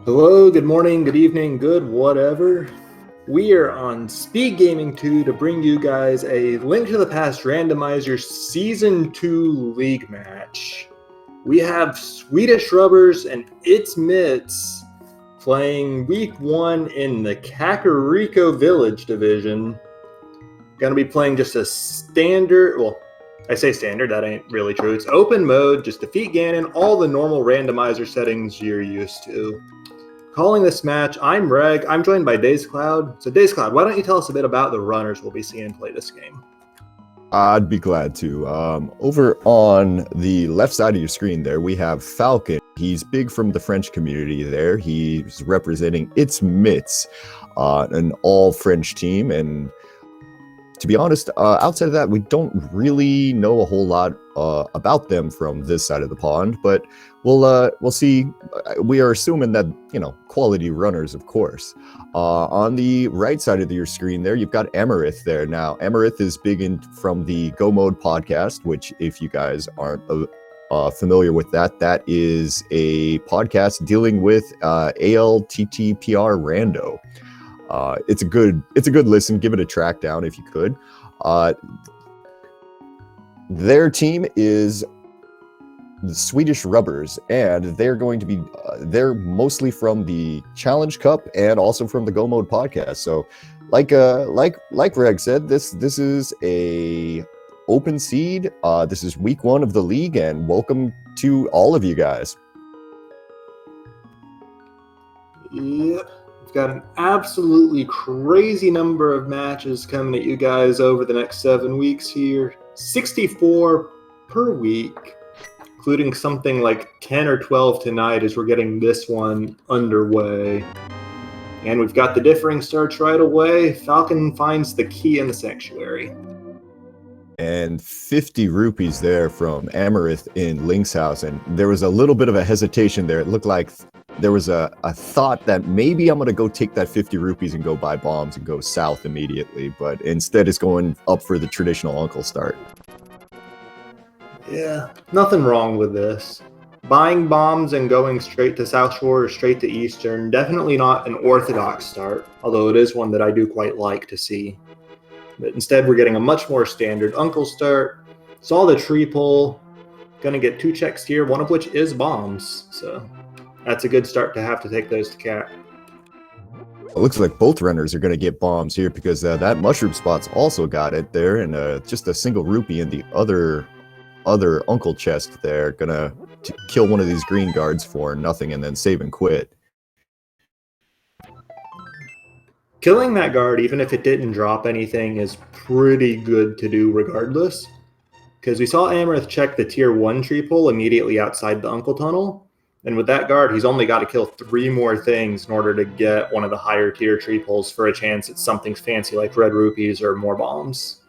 Hello, good morning, good evening, good whatever. We are on Speed Gaming 2 to bring you guys a Link to the Past Randomizer Season 2 League match. We have Swedish Rubbers and It's Mitts playing Week 1 in the Kakariko Village Division. Gonna be playing just a standard, well, I say standard, that ain't really true. It's open mode, just defeat Ganon, all the normal randomizer settings you're used to. Calling this match, I'm Reg. I'm joined by DazeCloud. So DazeCloud, why don't you tell us a bit about the runners we'll be seeing play this game? I'd be glad to. Over on the left side of your screen there, we have Falcon. He's big from the French community there. He's representing It's Mitts, an all-French team. And to be honest, outside of that, we don't really know a whole lot about them from this side of the pond, but we'll see. We are assuming that, quality runners, of course. On the right side of your screen there, you've got Amarith there. Now, Amarith is big from the Go Mode podcast, which, if you guys aren't familiar with that, that is a podcast dealing with ALTTPR rando. It's a good listen. Give it a track down if you could. Their team is the Swedish Rubbers, and they're going to be they're mostly from the Challenge Cup and also from the Go Mode podcast. So, like Reg said, this is a open seed. This is week 1 of the league, and welcome to all of you guys. Yep. We've got an absolutely crazy number of matches coming at you guys over the next 7 weeks here. 64 per week, including something like 10 or 12 tonight as we're getting this one underway. And we've got the differing starts right away. Falcon finds the key in the sanctuary. And 50 rupees there from Amarith in Link's house. And there was a little bit of a hesitation there. It looked like there was a thought that maybe I'm going to go take that 50 rupees and go buy bombs and go south immediately. But instead it's going up for the traditional uncle start. Yeah, nothing wrong with this. Buying bombs and going straight to South Shore or straight to Eastern, definitely not an orthodox start, although it is one that I do quite like to see. But instead we're getting a much more standard uncle start. Saw the tree pull, gonna get 2 checks here, one of which is bombs, so that's a good start to have to take those to cat. It looks like both runners are going to get bombs here because that mushroom spot's also got it there, and just a single rupee in the other uncle chest there. Gonna kill one of these green guards for nothing and then save and quit. Killing that guard, even if it didn't drop anything, is pretty good to do regardless. Because we saw Amarith check the tier 1 tree pull immediately outside the uncle tunnel. And with that guard, he's only got to kill 3 more things in order to get one of the higher tier tree pulls for a chance at something fancy like red rupees or more bombs.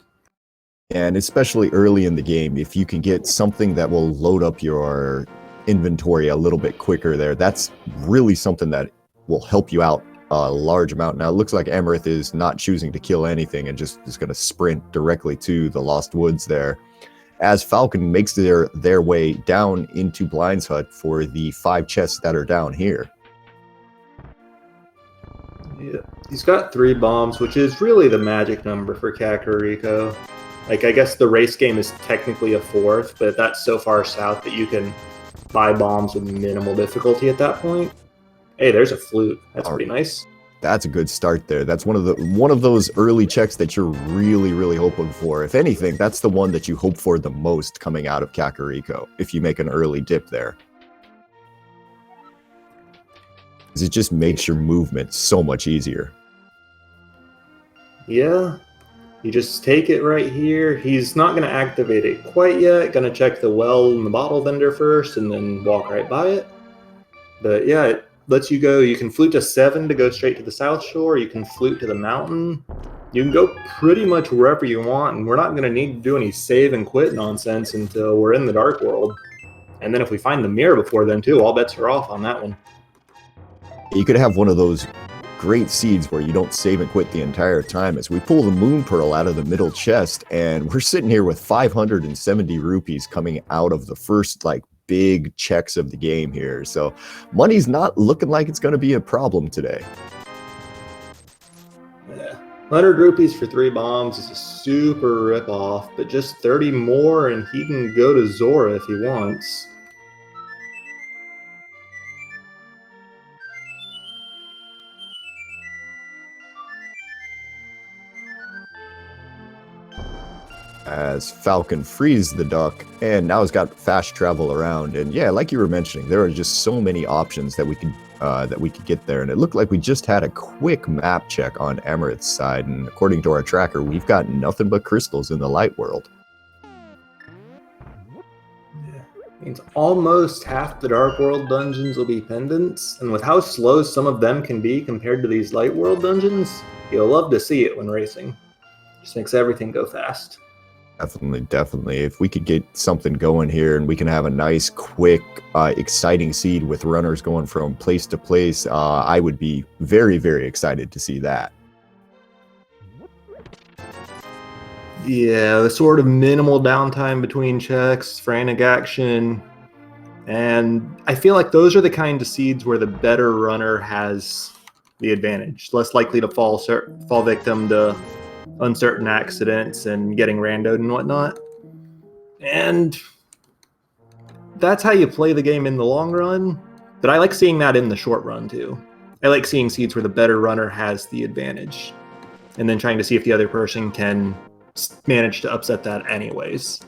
And especially early in the game, if you can get something that will load up your inventory a little bit quicker there, that's really something that will help you out a large amount. Now, it looks like Amarith is not choosing to kill anything and just is going to sprint directly to the Lost Woods there, as Falcon makes their way down into Blind's Hut for the 5 chests that are down here. Yeah, he's got 3 bombs, which is really the magic number for Kakariko. Like, I guess the race game is technically a 4th, but that's so far south that you can buy bombs with minimal difficulty at that point. Hey, there's a flute. That's pretty nice. That's a good start there. That's one of those early checks that you're really, really hoping for. If anything, that's the one that you hope for the most coming out of Kakariko, if you make an early dip there. Because it just makes your movement so much easier. Yeah, you just take it right here. He's not going to activate it quite yet. Going to check the well and the bottle vendor first and then walk right by it. But yeah, it lets you go. You can flute to 7 to go straight to the South Shore. You can flute to the mountain. You can go pretty much wherever you want, and we're not going to need to do any save and quit nonsense until we're in the Dark World. And then if we find the mirror before then, too, all bets are off on that one. You could have one of those great seeds where you don't save and quit the entire time, as we pull the Moon Pearl out of the middle chest, and we're sitting here with 570 rupees coming out of the first, big checks of the game here. So money's not looking like it's going to be a problem today. Yeah. 100 rupees for 3 bombs is a super rip-off, but just 30 more and he can go to Zora if he wants. As Falcon frees the duck, and now it's got fast travel around. And yeah, like you were mentioning, there are just so many options that we could get there. And it looked like we just had a quick map check on Amarith's side, and according to our tracker, we've got nothing but crystals in the light world. Yeah. Means almost half the Dark World dungeons will be pendants, and with how slow some of them can be compared to these Light World dungeons, you'll love to see it when racing. Just makes everything go fast. Definitely. If we could get something going here and we can have a nice, quick, exciting seed with runners going from place to place, I would be very, very excited to see that. Yeah, the sort of minimal downtime between checks, frantic action, and I feel like those are the kind of seeds where the better runner has the advantage. Less likely to fall victim to uncertain accidents and getting randoed and whatnot. And that's how you play the game in the long run. But I like seeing that in the short run too. I like seeing seeds where the better runner has the advantage, and then trying to see if the other person can manage to upset that anyways.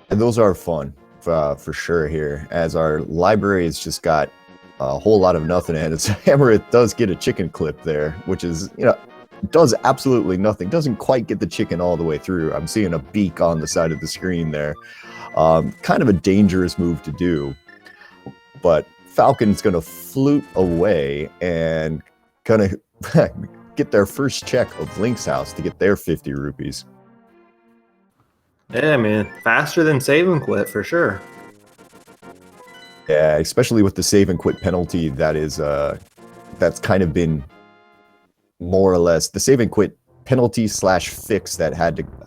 And those are fun for sure here, as our library has just got a whole lot of nothing, and it's Amarith does get a chicken clip there, which is, does absolutely nothing. Doesn't quite get the chicken all the way through. I'm seeing a beak on the side of the screen there. Kind of a dangerous move to do, but Falcon's going to flute away and kind of get their first check of Link's house to get their 50 rupees. Yeah, man. Faster than save and quit for sure. Yeah, especially with the save and quit penalty that's kind of been more or less the save and quit penalty / fix that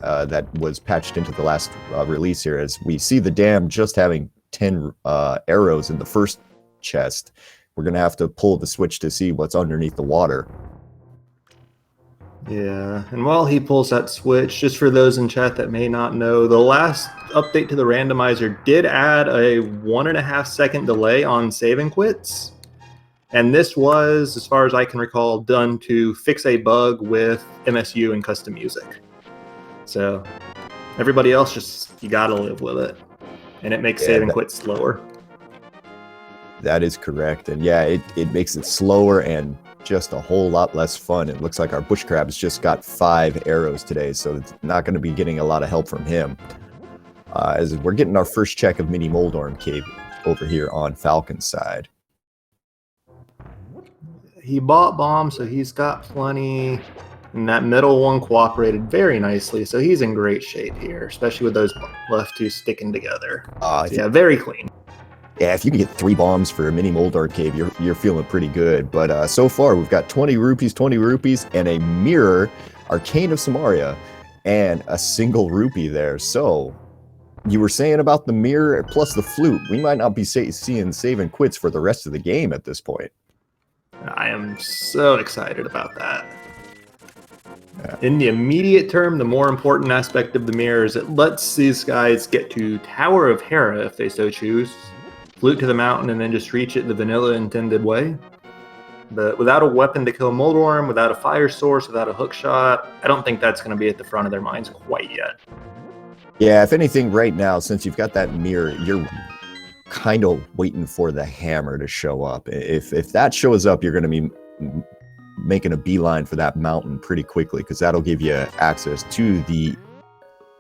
that was patched into the last release here. As we see the dam just having 10 arrows in the first chest, we're gonna have to pull the switch to see what's underneath the water. Yeah, and while he pulls that switch, just for those in chat that may not know, the last update to the randomizer did add a 1.5 second delay on save and quits. And this was, as far as I can recall, done to fix a bug with MSU and custom music. So everybody else, you gotta live with it. And it makes save and quit slower. That is correct. And yeah, it makes it slower and just a whole lot less fun. It looks like our bush crab's just got 5 arrows today, so it's not going to be getting a lot of help from him. As we're getting our first check of Mini Moldorm Cave over here on Falcon's side. He bought bombs, so he's got plenty. And that middle one cooperated very nicely, so he's in great shape here, especially with those left 2 sticking together. Yeah, very clean. Yeah, if you can get 3 bombs for a Mini Moldorm Cave, you're feeling pretty good. But so far, we've got 20 rupees, and a mirror, Arcane of Samaria, and a single rupee there. So you were saying about the mirror plus the flute, we might not be seeing save and quits for the rest of the game at this point. I am so excited about that. Yeah. In the immediate term, the more important aspect of the mirror is it lets these guys get to Tower of Hera if they so choose, flute to the mountain, and then just reach it the vanilla intended way. But without a weapon to kill Moldorm, without a fire source, without a hook shot, I don't think that's going to be at the front of their minds quite yet. Yeah, if anything, right now, since you've got that mirror, you're kind of waiting for the hammer to show up. If that shows up, you're going to be making a beeline for that mountain pretty quickly, because that'll give you access to the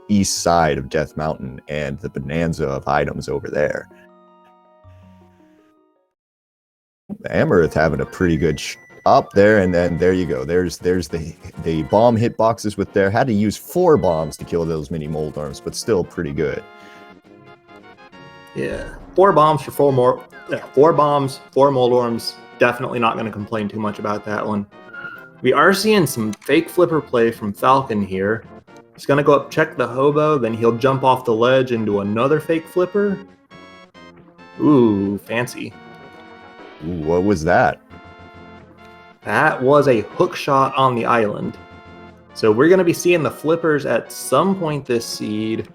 east side of Death Mountain and the bonanza of items over there. Amarith having a pretty good up there, and then there you go. There's the bomb hitboxes with there. Had to use 4 bombs to kill those Mini Moldorms, but still pretty good. Yeah, 4 bombs for 4 more. Yeah, 4 bombs, 4 Moldorms. Definitely not going to complain too much about that one. We are seeing some fake flipper play from Falcon here. He's going to go up, check the hobo, then he'll jump off the ledge into another fake flipper. Ooh, fancy. Ooh, what was that? That was a hook shot on the island. So we're going to be seeing the flippers at some point this seed.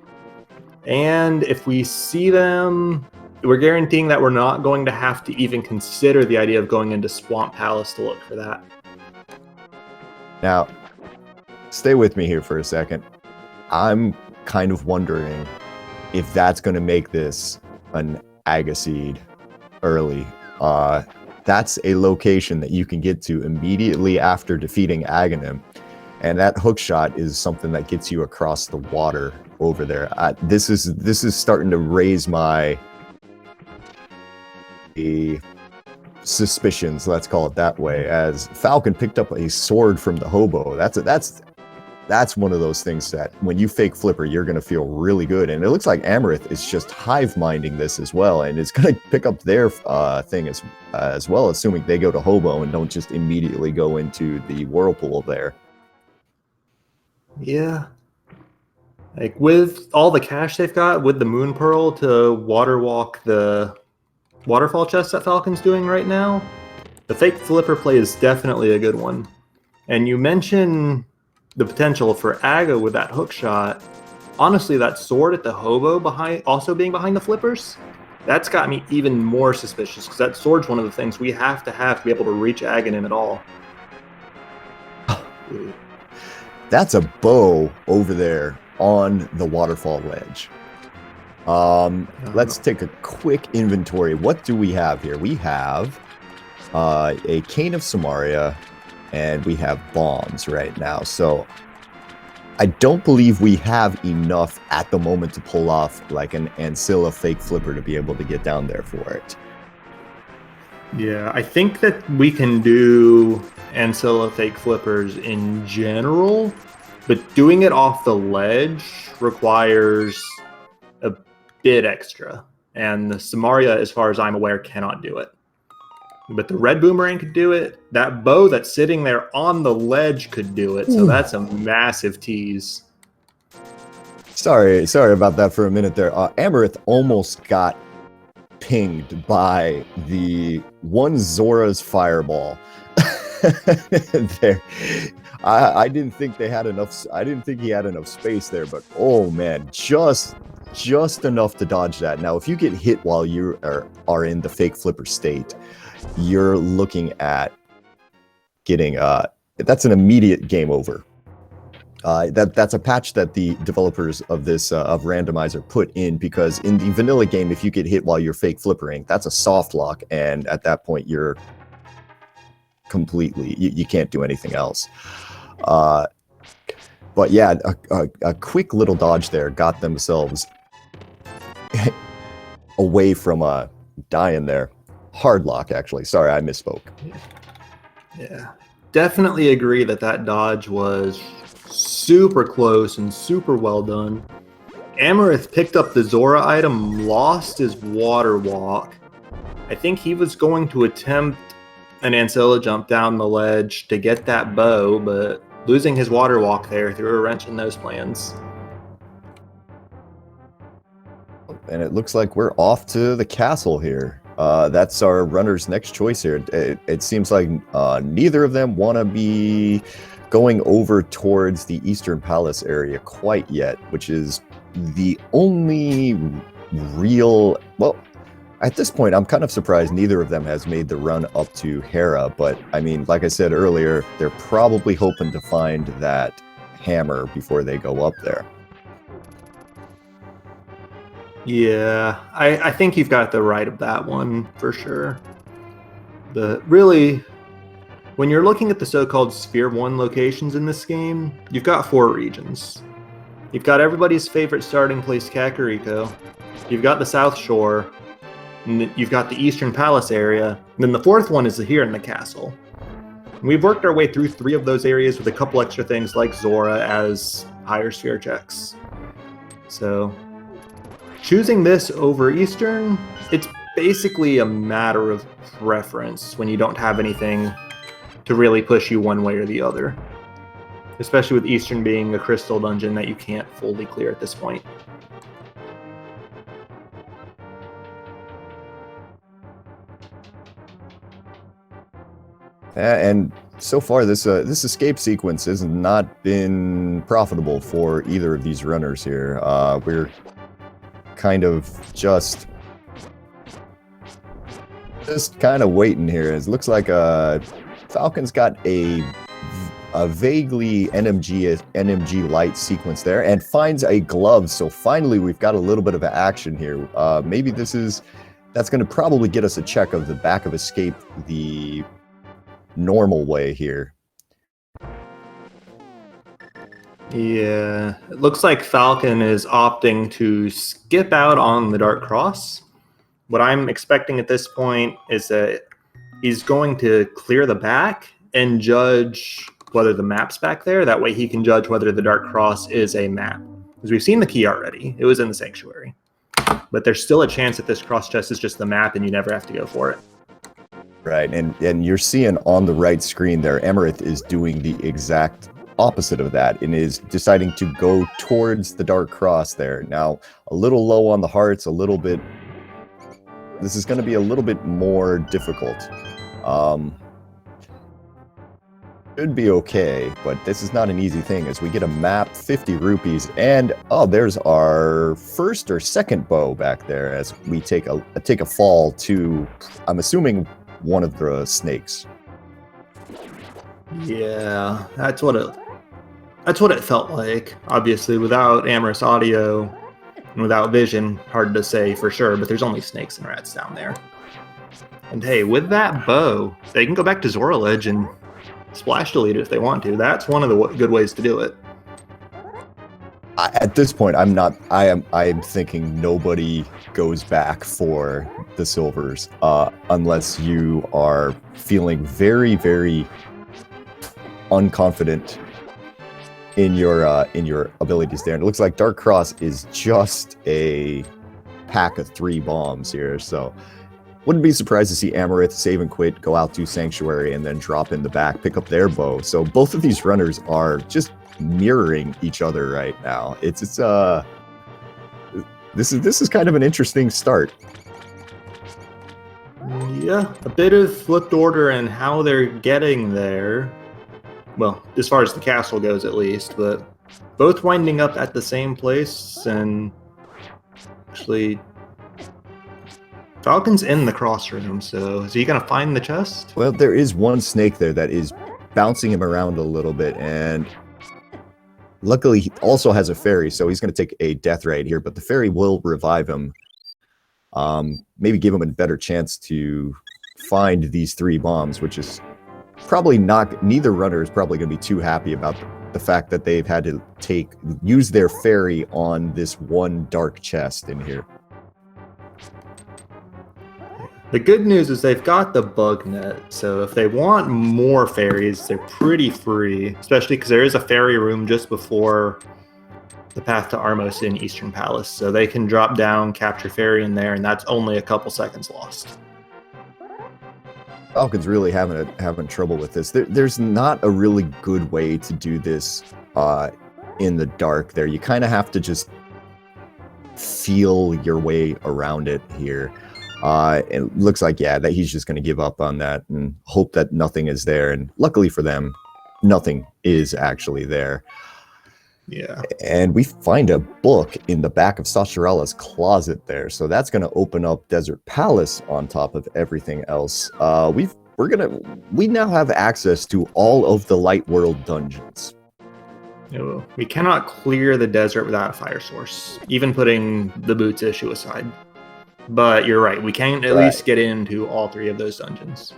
And if we see them, we're guaranteeing that we're not going to have to even consider the idea of going into Swamp Palace to look for that. Now, stay with me here for a second. I'm kind of wondering if that's going to make this an Agaseed early. That's a location that you can get to immediately after defeating Aghanim. And that hook shot is something that gets you across the water over there. This is starting to raise my suspicions, let's call it that way, as Falcon picked up a sword from the hobo. That's one of those things that when you fake flipper, you're going to feel really good. And it looks like Amarith is just hive-minding this as well, and it's going to pick up their thing as well, assuming they go to hobo and don't just immediately go into the whirlpool there. Yeah. Like, with all the cash they've got, with the Moon Pearl to water walk the waterfall chest that Falcon's doing right now, the fake flipper play is definitely a good one. And you mentioned the potential for Aga with that hook shot. Honestly, that sword at the hobo also being behind the flippers, that's got me even more suspicious, because that sword's one of the things we have to be able to reach Aghanim at all. That's a bow over there on the waterfall ledge. Let's take a quick inventory. What do we have here? We have a cane of Samaria, and we have bombs right now. So I don't believe we have enough at the moment to pull off like an Ancilla fake flipper to be able to get down there for it. Yeah, I think that we can do Ancilla fake flippers in general, but doing it off the ledge requires a bit extra. And the Samaria, as far as I'm aware, cannot do it. But the red boomerang could do it. That bow that's sitting there on the ledge could do it. So that's a massive tease. Sorry about that for a minute there. Amarith almost got pinged by the one Zora's fireball. There, I didn't think they had enough. I didn't think he had enough space there. But oh man, just enough to dodge that. Now, if you get hit while you are in the fake flipper state, you're looking at getting that's an immediate game over. That's a patch that the developers of this of Randomizer put in, because in the vanilla game, if you get hit while you're fake flippering, that's a soft lock, and at that point you're completely you can't do anything else. But yeah, a quick little dodge there got themselves away from dying there. Hard lock, actually. Sorry, I misspoke. Yeah, definitely agree that dodge was super close and super well done. Amarith picked up the Zora item, lost his water walk. I think he was going to attempt an Ancilla jump down the ledge to get that bow, but losing his water walk there threw a wrench in those plans. And it looks like we're off to the castle here. That's our runner's next choice here. It seems like neither of them want to be going over towards the Eastern Palace area quite yet, which is the only real... Well, at this point, I'm kind of surprised neither of them has made the run up to Hera, but I mean, like I said earlier, they're probably hoping to find that hammer before they go up there. Yeah, I think you've got the right of that one for sure. Really, when you're looking at the so-called Sphere 1 locations in this game, you've got 4 regions. You've got everybody's favorite starting place, Kakariko. You've got the South Shore. And you've got the Eastern Palace area. And then the 4th one is here in the castle. And we've worked our way through 3 of those areas with a couple extra things like Zora as higher sphere checks. So choosing this over Eastern, it's basically a matter of preference when you don't have anything to really push you one way or the other. Especially with Eastern being a crystal dungeon that you can't fully clear at this point. And so far, this escape sequence has not been profitable for either of these runners here. We're kind of just kind of waiting here. It looks like Falcon's got a vaguely NMG light sequence there and finds a glove. So finally, we've got a little bit of action here. Maybe that's going to probably get us a check of the back of escape the normal way here. Yeah, it looks like Falcon is opting to skip out on the Dark Cross. What I'm expecting at this point is that he's going to clear the back and judge whether the map's back there. That way he can judge whether the Dark Cross is a map. Because we've seen the key already. It was in the Sanctuary. But there's still a chance that this cross chest is just the map and you never have to go for it. Right, and you're seeing on the right screen there, Amarith is doing the exact opposite of that and is deciding to go towards the Dark Cross there. Now, a little low on the hearts, this is going to be a little bit more difficult. Should be okay, but this is not an easy thing as we get a map, 50 rupees, and there's our first or second bow back there as we take a fall to, I'm assuming, one of the snakes. Yeah, that's what it felt like. Obviously, without Amarith's audio and without vision, hard to say for sure, but there's only snakes and rats down there. And hey, with that bow, they can go back to Zorledge and splash delete it if they want to. That's one of the good ways to do it. At this point, I am thinking nobody goes back for the silvers unless you are feeling very, very unconfident in your abilities there. And it looks like Dark Cross is just a pack of 3 bombs here, so wouldn't be surprised to see Amarith save and quit, go out to Sanctuary, and then drop in the back, pick up their bow. So both of these runners are just mirroring each other right now. This is kind of an interesting start. Yeah, a bit of flipped order in how they're getting there. Well, as far as the castle goes, at least, but both winding up at the same place, and actually Falcon's in the cross room, so is he going to find the chest? Well, there is one snake there that is bouncing him around a little bit, and luckily he also has a fairy, so he's going to take a death right here, but the fairy will revive him. Maybe give him a better chance to find these 3 bombs, which is probably not, neither runner is probably going to be too happy about the fact that they've had to use their fairy on this one dark chest in here. The good news is they've got the bug net, so if they want more fairies, they're pretty free, especially because there is a fairy room just before the path to Armos in Eastern Palace, so they can drop down, capture fairy in there, and that's only a couple seconds lost. Falcon's really having trouble with this. There's not a really good way to do this in the dark there. You kind of have to just feel your way around it here. It looks like, that he's just going to give up on that and hope that nothing is there. And luckily for them, nothing is actually there. Yeah. And we find a book in the back of Sacharella's closet there. So that's going to open up Desert Palace on top of everything else. We now have access to all of the Light World dungeons. We cannot clear the desert without a fire source, even putting the boots issue aside. But you're right, we can at least get into all 3 of those dungeons.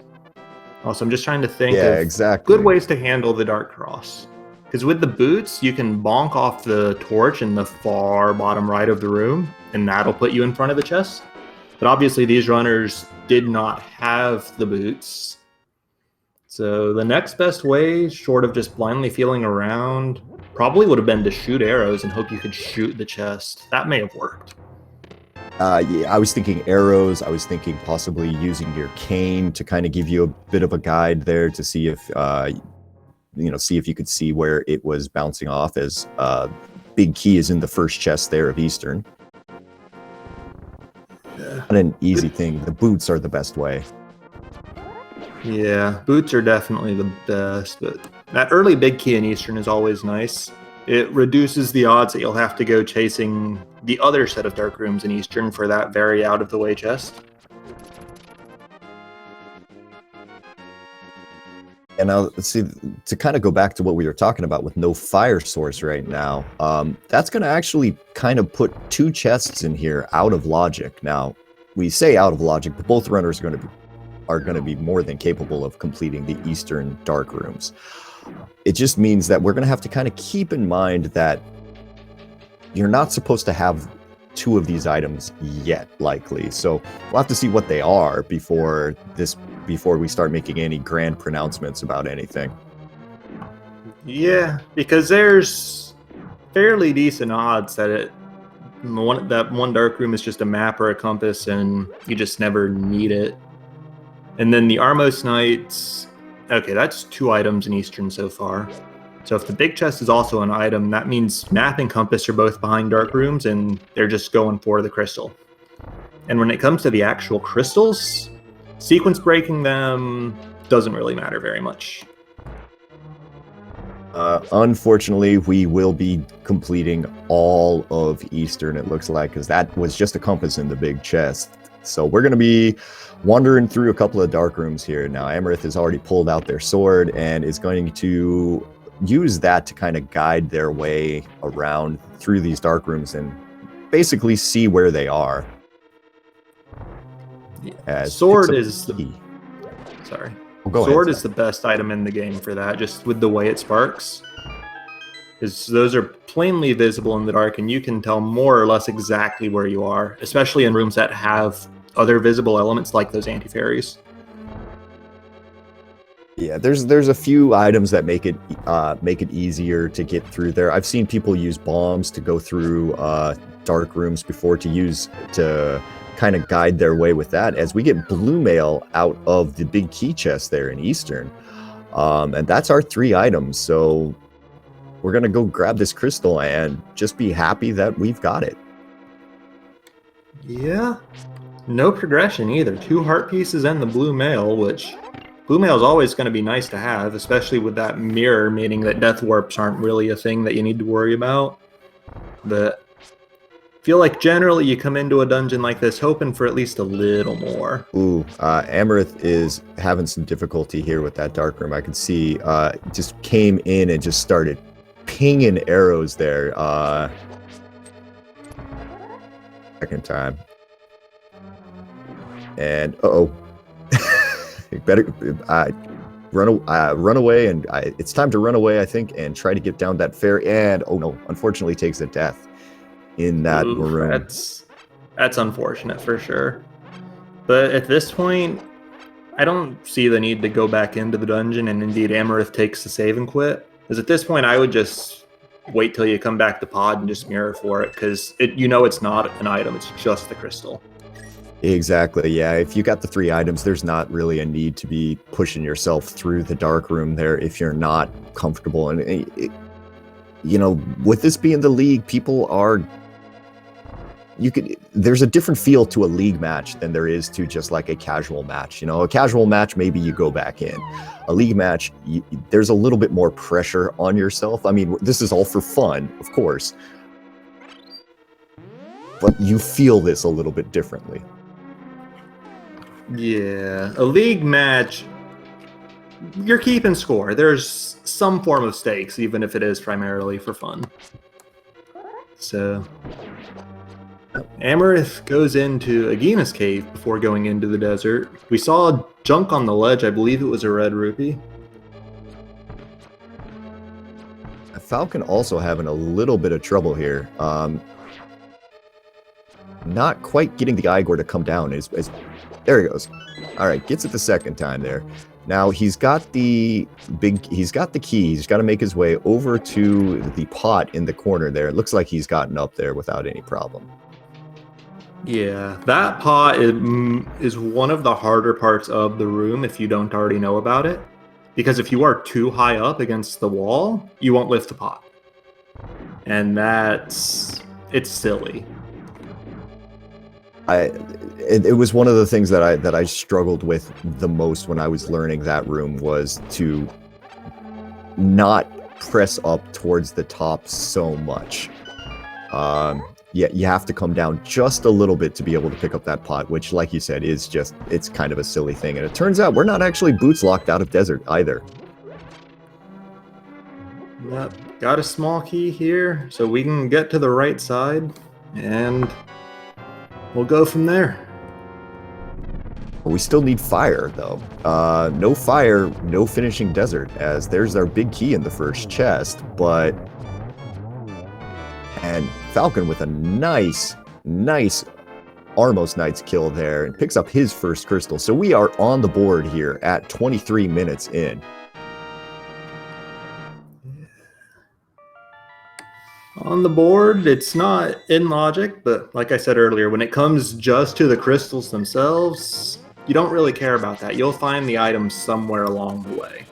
Also, I'm just trying to think of good ways to handle the Dark Cross. Because with the boots, you can bonk off the torch in the far bottom right of the room, and that'll put you in front of the chest. But obviously, these runners did not have the boots. So the next best way, short of just blindly feeling around, probably would have been to shoot arrows and hope you could shoot the chest. That may have worked. I was thinking arrows. I was thinking possibly using your cane to kind of give you a bit of a guide there to see if, see if you could see where it was bouncing off, as big key is in the first chest there of Eastern. Yeah. Not an easy thing. The boots are the best way. Yeah, boots are definitely the best, but that early big key in Eastern is always nice. It reduces the odds that you'll have to go chasing the other set of dark rooms in Eastern for that very out of the way chest. And now, let's see, to kind of go back to what we were talking about with no fire source right now, that's going to actually kind of put two chests in here out of logic. Now, we say out of logic, but both runners are going to be more than capable of completing the Eastern dark rooms. It just means that we're going to have to kind of keep in mind that you're not supposed to have two of these items yet, likely. So we'll have to see what they are before we start making any grand pronouncements about anything. Yeah, because there's fairly decent odds that that one dark room is just a map or a compass, and you just never need it. And then the Armos Knights, okay, that's 2 items in Eastern so far. So if the big chest is also an item, that means map and compass are both behind dark rooms, and they're just going for the crystal. And when it comes to the actual crystals, sequence breaking them doesn't really matter very much. Unfortunately, we will be completing all of Eastern, it looks like, because that was just a compass in the big chest. So we're going to be wandering through a couple of dark rooms here. Now, Amarith has already pulled out their sword and is going to use that to kind of guide their way around through these dark rooms and basically see where they are. Sword is the key. Sorry. Sword is the best item in the game for that, just with the way it sparks. Those are plainly visible in the dark, and you can tell more or less exactly where you are, especially in rooms that have other visible elements like those anti-fairies. Yeah, there's a few items that make it easier to get through there. I've seen people use bombs to go through dark rooms before to kind of guide their way with that, as we get blue mail out of the big key chest there in Eastern. And that's our 3 items. So we're going to go grab this crystal and just be happy that we've got it. Yeah. No progression either. 2 heart pieces and the blue mail, which blue mail is always going to be nice to have, especially with that mirror, meaning that death warps aren't really a thing that you need to worry about. But I feel like generally you come into a dungeon like this hoping for at least a little more. Ooh, Amarith is having some difficulty here with that dark room. I can see just came in and just started pinging arrows there. Second time. And better run away, and it's time to run away, I think, and try to get down that fair. And oh no, unfortunately takes a death in that room. That's unfortunate for sure. But at this point, I don't see the need to go back into the dungeon, and indeed Amarith takes the save and quit. Because at this point, I would just wait till you come back to pod and just mirror for it, because it's not an item, it's just the crystal. Exactly, yeah. If you got the 3 items, there's not really a need to be pushing yourself through the dark room there if you're not comfortable. And, with this being the league, people are... there's a different feel to a league match than there is to just like a casual match. A casual match, maybe you go back in. A league match, there's a little bit more pressure on yourself. I mean, this is all for fun, of course. But you feel this a little bit differently. Yeah, a league match, you're keeping score. There's some form of stakes, even if it is primarily for fun. So, Amarith goes into Agina's cave before going into the desert. We saw junk on the ledge. I believe it was a red rupee. Falcon also having a little bit of trouble here. Not quite getting the Igor to come down. There he goes. All right, gets it the second time there. Now he's got the key. He's got to make his way over to the pot in the corner there. It looks like he's gotten up there without any problem. Yeah, that pot is one of the harder parts of the room if you don't already know about it. Because if you are too high up against the wall, you won't lift the pot. And it's silly. it was one of the things that I struggled with the most when I was learning that room, was to not press up towards the top so much. Yeah, you have to come down just a little bit to be able to pick up that pot, which, like you said, is just, it's kind of a silly thing. And it turns out we're not actually boots locked out of desert either. Yep, got a small key here, so we can get to the right side, and we'll go from there. We still need fire, though. No fire, no finishing desert, as there's our big key in the first chest, but... And Falcon with a nice Armos Knight's kill there, and picks up his first crystal. So we are on the board here at 23 minutes in. On the board, it's not in logic, but like I said earlier, when it comes just to the crystals themselves, you don't really care about that. You'll find the items somewhere along the way.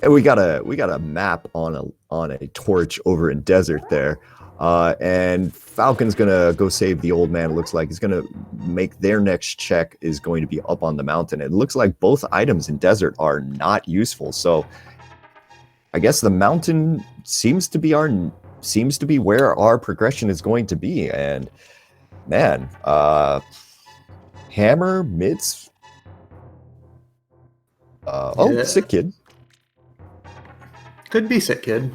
And we got a map on a torch over in desert there, and Falcon's gonna go save the old man. It looks like he's gonna make their next check is going to be up on the mountain. It looks like both items in desert are not useful, so I guess the mountain seems to be where our progression is going to be. And man, hammer, mitts. Yeah. Sick kid. Could be sick kid.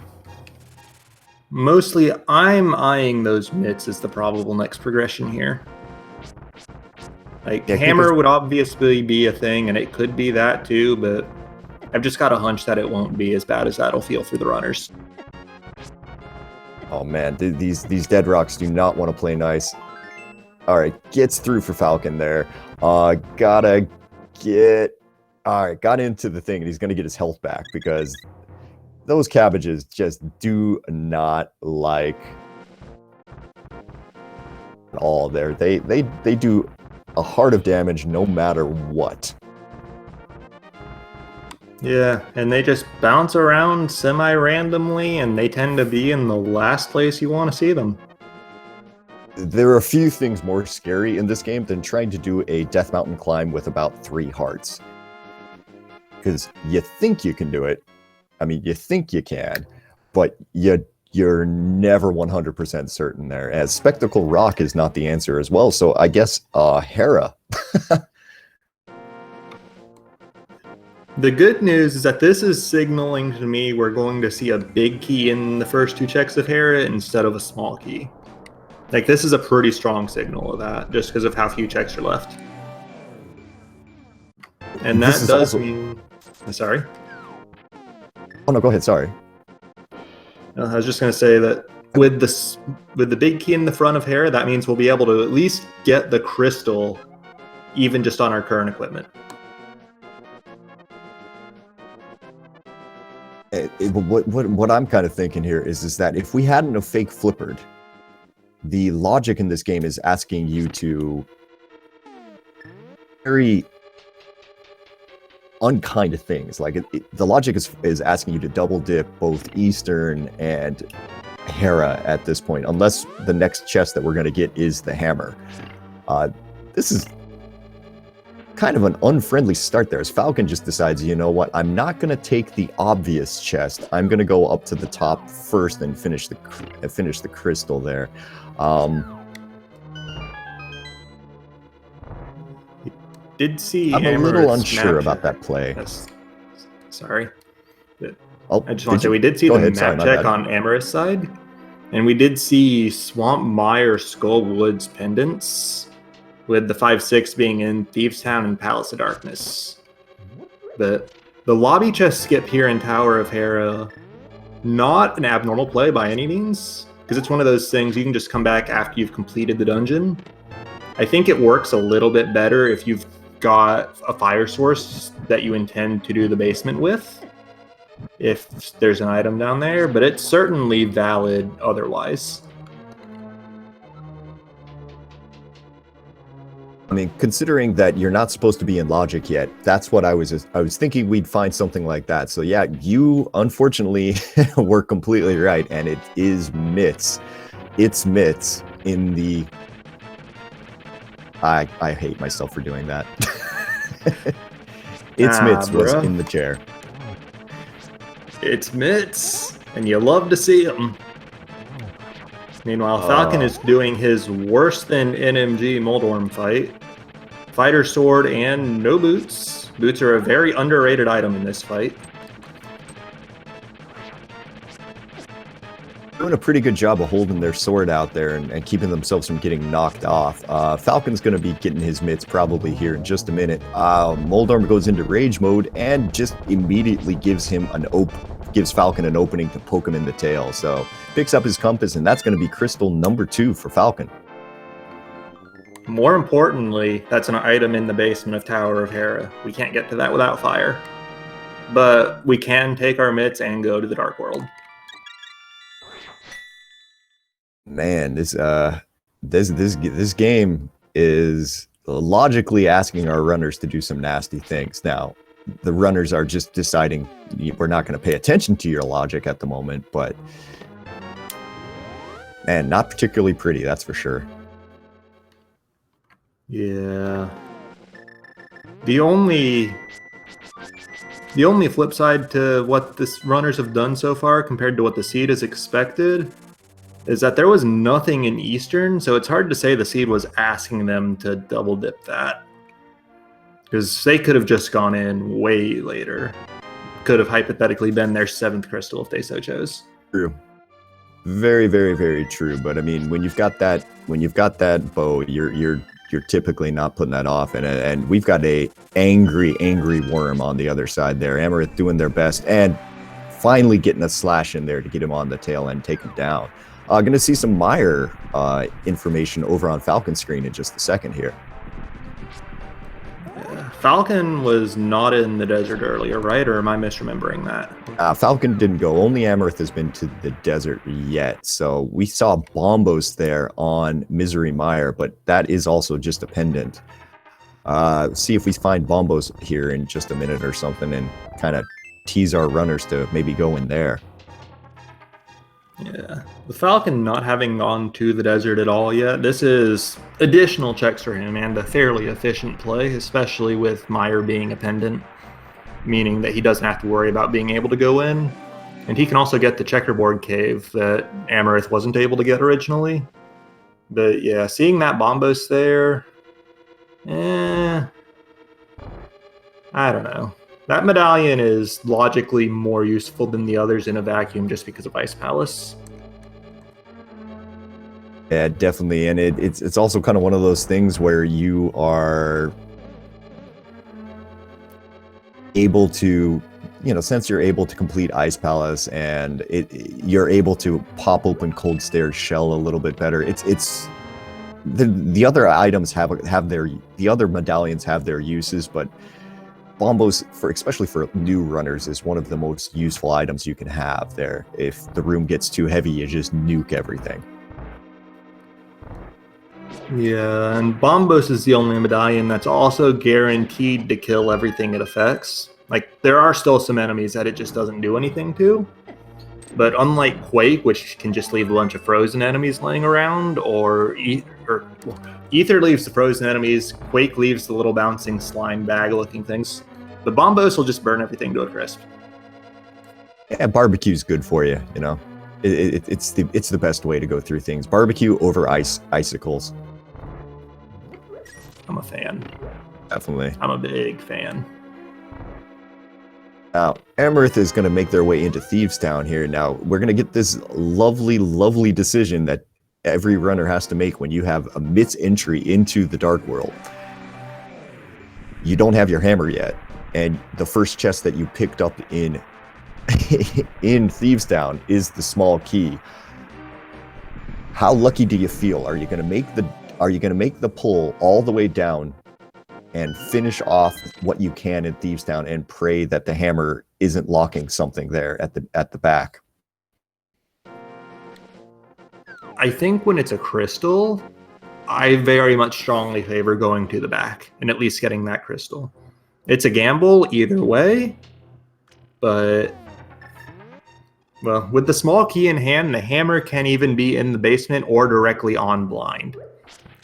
Mostly, I'm eyeing those mitts as the probable next progression here. Like, hammer would obviously be a thing, and it could be that too, but I've just got a hunch that it won't be as bad as that'll feel for the runners. Oh man, these dead rocks do not want to play nice. All right, gets through for Falcon there. Got into the thing, and he's gonna get his health back, because those cabbages just do not like at all there. They do a heart of damage no matter what. Yeah, and they just bounce around semi-randomly, and they tend to be in the last place you want to see them. There are a few things more scary in this game than trying to do a Death Mountain climb with about 3 hearts. Because you think you can do it. I mean, you think you can, but you're never 100% certain there. As Spectacle Rock is not the answer as well, so I guess Hera. The good news is that this is signaling to me we're going to see a big key in the first 2 checks of Hera instead of a small key. Like, this is a pretty strong signal of that, just because of how few checks are left. And that does mean... Sorry? Oh no, go ahead, sorry. I was just going to say that with the big key in the front of Hera, that means we'll be able to at least get the crystal, even just on our current equipment. What I'm kind of thinking here is that if we hadn't have fake flippered, the logic in this game is asking you to very unkind of things. Like the logic is asking you to double dip both Eastern and Hera at this point, unless the next chest that we're going to get is the hammer. This is kind of an unfriendly start there, as Falcon just decides, you know what, I'm not going to take the obvious chest. I'm going to go up to the top first and finish the crystal there. Did see I'm a little unsure about that play. Sorry. Oh, I just want to say we did see the map check on Amarith's side, and we did see Swamp Mire Skull Woods pendants, with the 5-6 being in Thieves Town and Palace of Darkness. The lobby chest skip here in Tower of Hera, not an abnormal play by any means, because it's one of those things you can just come back after you've completed the dungeon. I think it works a little bit better if you've got a fire source that you intend to do the basement with, if there's an item down there, but it's certainly valid otherwise. I mean, considering that you're not supposed to be in logic yet, that's what I was thinking we'd find something like that. So yeah, you unfortunately were completely right, and it is Mitts. its mitts in the... I hate myself for doing that. Its mitts was bruh. in the chair. It's mitts, and you love to see them. Meanwhile, Falcon is doing his worse than NMG Moldorm fight. Fighter sword and no boots. Boots are a very underrated item in this fight. Doing a pretty good job of holding their sword out there and keeping themselves from getting knocked off. Falcon's going to be getting his mitts probably here in just a minute. Moldorm goes into rage mode and just immediately gives Falcon an opening to poke him in the tail. So picks up his compass, and that's going to be crystal number 2 for Falcon. More importantly, that's an item in the basement of Tower of Hera. We can't get to that without fire. But we can take our mitts and go to the Dark World. Man, this game is logically asking our runners to do some nasty things. Now, the runners are just deciding we're not going to pay attention to your logic at the moment, but man, not particularly pretty, that's for sure. Yeah. The only flip side to what the runners have done so far compared to what the seed is expected is that there was nothing in Eastern, so it's hard to say the seed was asking them to double dip that. Because they could have just gone in way later. Could have hypothetically been their 7th crystal if they so chose. True. Very, very, very true. But I mean, when you've got that bow, you're typically not putting that off. And we've got a angry worm on the other side there. Amarith doing their best and finally getting a slash in there to get him on the tail and take him down. Going to see some Meyer information over on Falcon's screen in just a second here. Falcon was not in the desert earlier, right? Or am I misremembering that? Falcon didn't go. Only Amarith has been to the desert yet. So we saw Bombos there on Misery Mire, but that is also just a pendant. See if we find Bombos here in just a minute or something and kind of tease our runners to maybe go in there. Yeah. With Falcon not having gone to the desert at all yet, this is additional checks for him and a fairly efficient play, especially with Meyer being a pendant, meaning that he doesn't have to worry about being able to go in. And he can also get the checkerboard cave that Amarith wasn't able to get originally. But yeah, seeing that Bombos there, I don't know. That medallion is logically more useful than the others in a vacuum just because of Ice Palace. Yeah, definitely. And it's also kind of one of those things where you are able to, since you're able to complete Ice Palace and you're able to pop open Cold Stare's shell a little bit better. It's the other items the other medallions have their uses, but Bombos, especially for new runners, is one of the most useful items you can have there. If the room gets too heavy, you just nuke everything. Yeah, and Bombos is the only medallion that's also guaranteed to kill everything it affects. Like, there are still some enemies that it just doesn't do anything to. But unlike Quake, which can just leave a bunch of frozen enemies laying around, or Ether leaves the frozen enemies, Quake leaves the little bouncing slime bag-looking things. The Bombos will just burn everything to a crisp. Yeah, barbecue's good for you, It's the best way to go through things. Barbecue over icicles. I'm a fan. Definitely. I'm a big fan. Now, Amarith is going to make their way into Thieves Town here. Now, we're going to get this lovely, lovely decision that every runner has to make when you have a mitts entry into the Dark World. You don't have your hammer yet, and the first chest that you picked up in Thieves Town is the small key. How lucky do you feel? Are you going to make the pull all the way down and finish off what you can in Thieves Town and pray that the hammer isn't locking something there at the back? I think when it's a crystal, I very much strongly favor going to the back and at least getting that crystal. It's a gamble either way, but Well, with the small key in hand, the hammer can even be in the basement or directly on blind.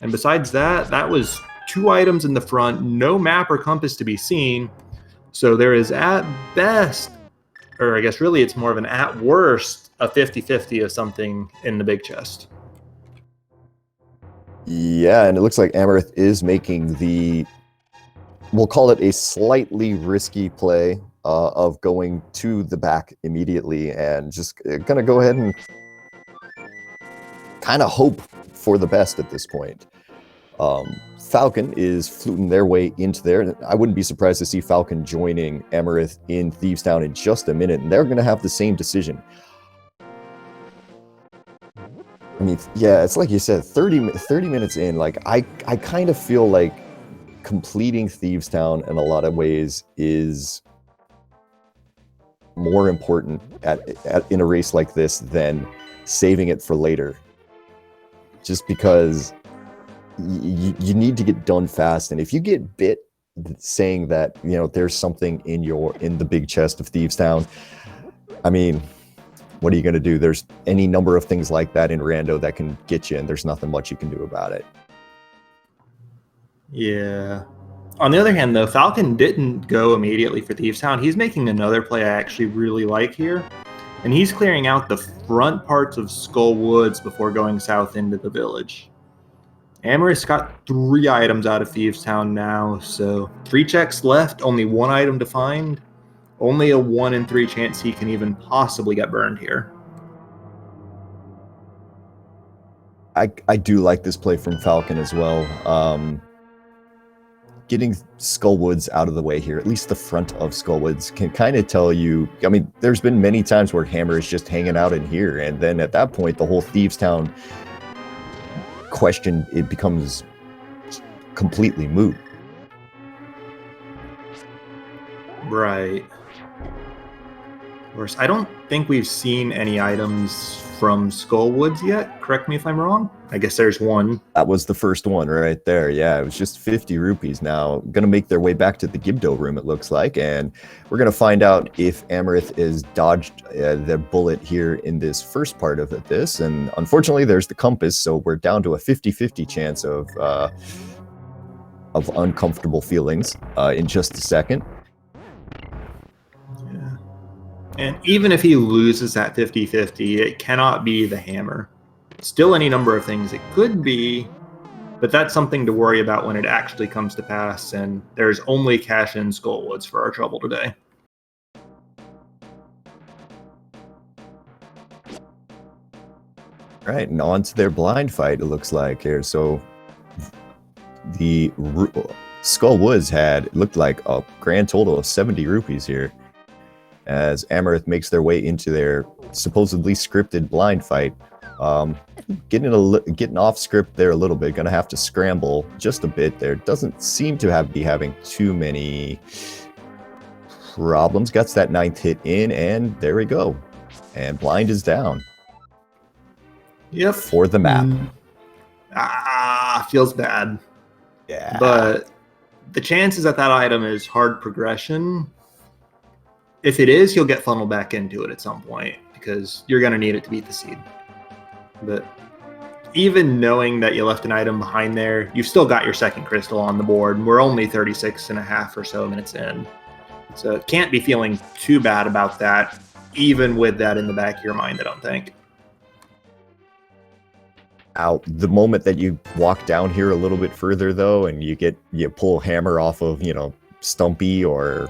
And besides that, that was 2 items in the front, no map or compass to be seen. So there is at best, or I guess really it's more of an at worst, a 50-50 of something in the big chest. Yeah, and it looks like Amarith is making the, we'll call it a slightly risky play of going to the back immediately and just gonna go ahead and kind of hope for the best at this point. Falcon is fluting their way into there. I wouldn't be surprised to see Falcon joining Amarith in Thieves Town in just a minute, and they're going to have the same decision. I mean, yeah, it's like you said, 30 minutes in, like, I kind of feel like completing Thieves Town in a lot of ways is more important in a race like this than saving it for later. Just because you need to get done fast, and if you get bit saying that, you know, there's something in the big chest of Thieves Town, I mean, what are you going to do? There's any number of things like that in Rando that can get you, and there's nothing much you can do about it. Yeah. On the other hand, though, Falcon didn't go immediately for Thieves Town. He's making another play I actually really like here, and he's clearing out the front parts of Skull Woods before going south into the village. Amarith's got 3 items out of Thieves Town now, so 3 checks left, only 1 item to find. Only a 1 in 3 chance he can even possibly get burned here. I do like this play from Falcon as well. Getting Skull Woods out of the way here, at least the front of Skull Woods, can kind of tell you, I mean, there's been many times where Hammer is just hanging out in here, and then at that point, the whole Thieves Town question, it becomes completely moot. Right. Of course, I don't think we've seen any items from Skull Woods yet. Correct me if I'm wrong. I guess there's 1. That was the first one right there. Yeah, it was just 50 rupees. Now, going to make their way back to the Gibdo room, it looks like, and we're going to find out if Amarith is dodged the bullet here in this first part of this. And unfortunately, there's the compass, so we're down to a 50-50 chance of uncomfortable feelings in just a second. Yeah. And even if he loses that 50-50, it cannot be the hammer. Still any number of things it could be, but that's something to worry about when it actually comes to pass, and there's only cash in Skull Woods for our trouble today. Right, and on to their blind fight, it looks like here. So the Skull Woods it looked like a grand total of 70 rupees here, as Amarith makes their way into their supposedly scripted blind fight. Getting off script there a little bit, gonna have to scramble just a bit there. Doesn't seem to be having too many problems. Gets that 9th hit in, and there we go. And blind is down. Yep. For the map. Feels bad. Yeah. But the chances that item is hard progression, if it is, he'll get funneled back into it at some point, because you're going to need it to beat the seed. But even knowing that you left an item behind there, you've still got your second crystal on the board, and we're only 36 and a half or so minutes in. So can't be feeling too bad about that, even with that in the back of your mind, I don't think. The moment that you walk down here a little bit further, though, and you pull Hammer off of, Stumpy or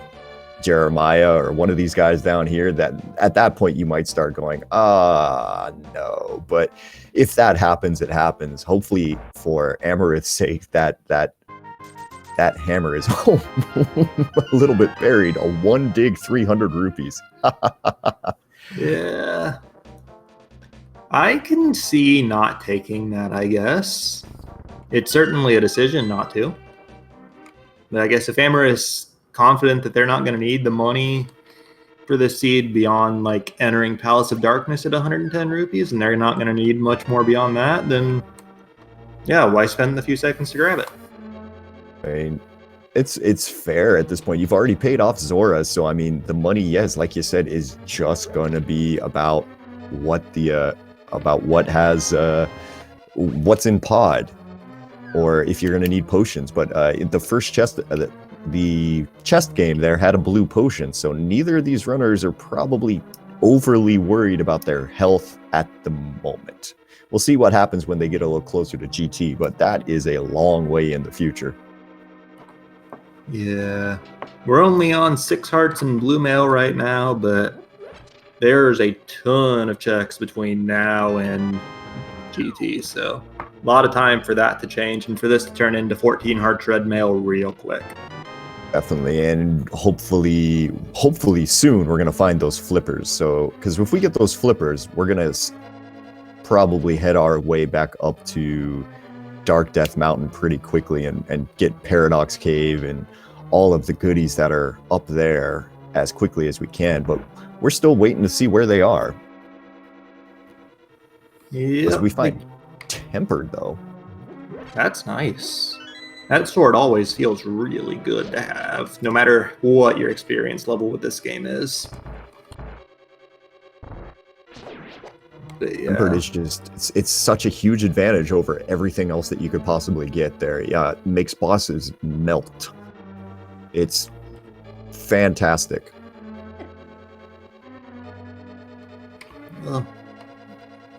Jeremiah or one of these guys down here, that at that point you might start going, no. But if that happens, it happens. Hopefully, for Amarith's sake, that hammer is a little bit buried. A 1 dig 300 rupees. Yeah. I can see not taking that, I guess. It's certainly a decision not to. But I guess if Amarith is confident that they're not going to need the money for this seed beyond entering Palace of Darkness at 110 rupees, and they're not going to need much more beyond that, then yeah, why spend the few seconds to grab it? I mean, It's fair at this point. You've already paid off Zora, so I mean, the money, yes, like you said, is just going to be about what has what's in pod, or if you're going to need potions. But the first chest, the chest game there had a blue potion, so neither of these runners are probably overly worried about their health at the moment. We'll see what happens when they get a little closer to GT, but that is a long way in the future. Yeah, we're only on 6 hearts and blue mail right now, but there's a ton of checks between now and GT, so a lot of time for that to change and for this to turn into 14 hearts red mail real quick. Definitely, and hopefully soon we're gonna find those flippers. So, because if we get those flippers, we're gonna probably head our way back up to Dark Death Mountain pretty quickly and get Paradox Cave and all of the goodies that are up there as quickly as we can. But we're still waiting to see where they are. Yeah, we find Tempered though. That's nice. That sword always feels really good to have, no matter what your experience level with this game is. But yeah. Tempered is just, it's such a huge advantage over everything else that you could possibly get there. Yeah, it makes bosses melt. It's fantastic.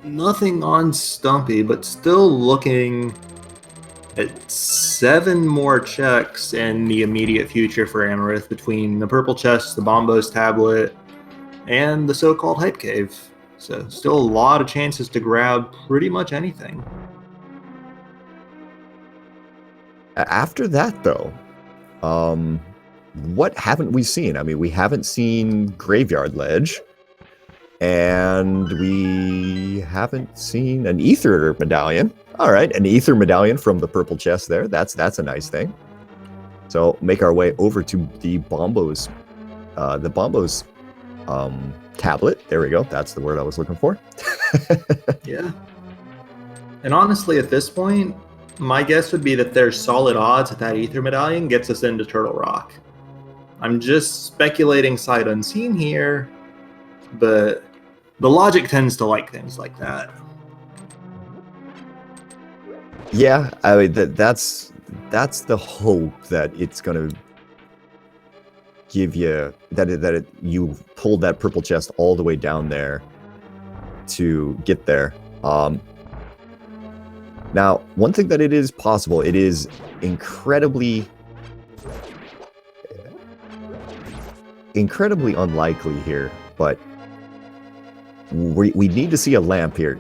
Nothing on Stumpy, but still looking at 7 more checks in the immediate future for Amarith between the purple chest, the Bombos tablet, and the so-called Hype Cave. So still a lot of chances to grab pretty much anything. After that, though, what haven't we seen? I mean, we haven't seen Graveyard Ledge, and we haven't seen an Ether Medallion. All right, an Ether Medallion from the purple chest there. That's a nice thing. So make our way over to the Bombos tablet. There we go. That's the word I was looking for. Yeah. And honestly, at this point, my guess would be that there's solid odds that Ether Medallion gets us into Turtle Rock. I'm just speculating sight unseen here, but the logic tends to like things like that. Yeah, I mean that's the hope that it's gonna give you you pulled that purple chest all the way down there to get there. Now, one thing that it is possible, it is incredibly unlikely here, but we need to see a lamp here.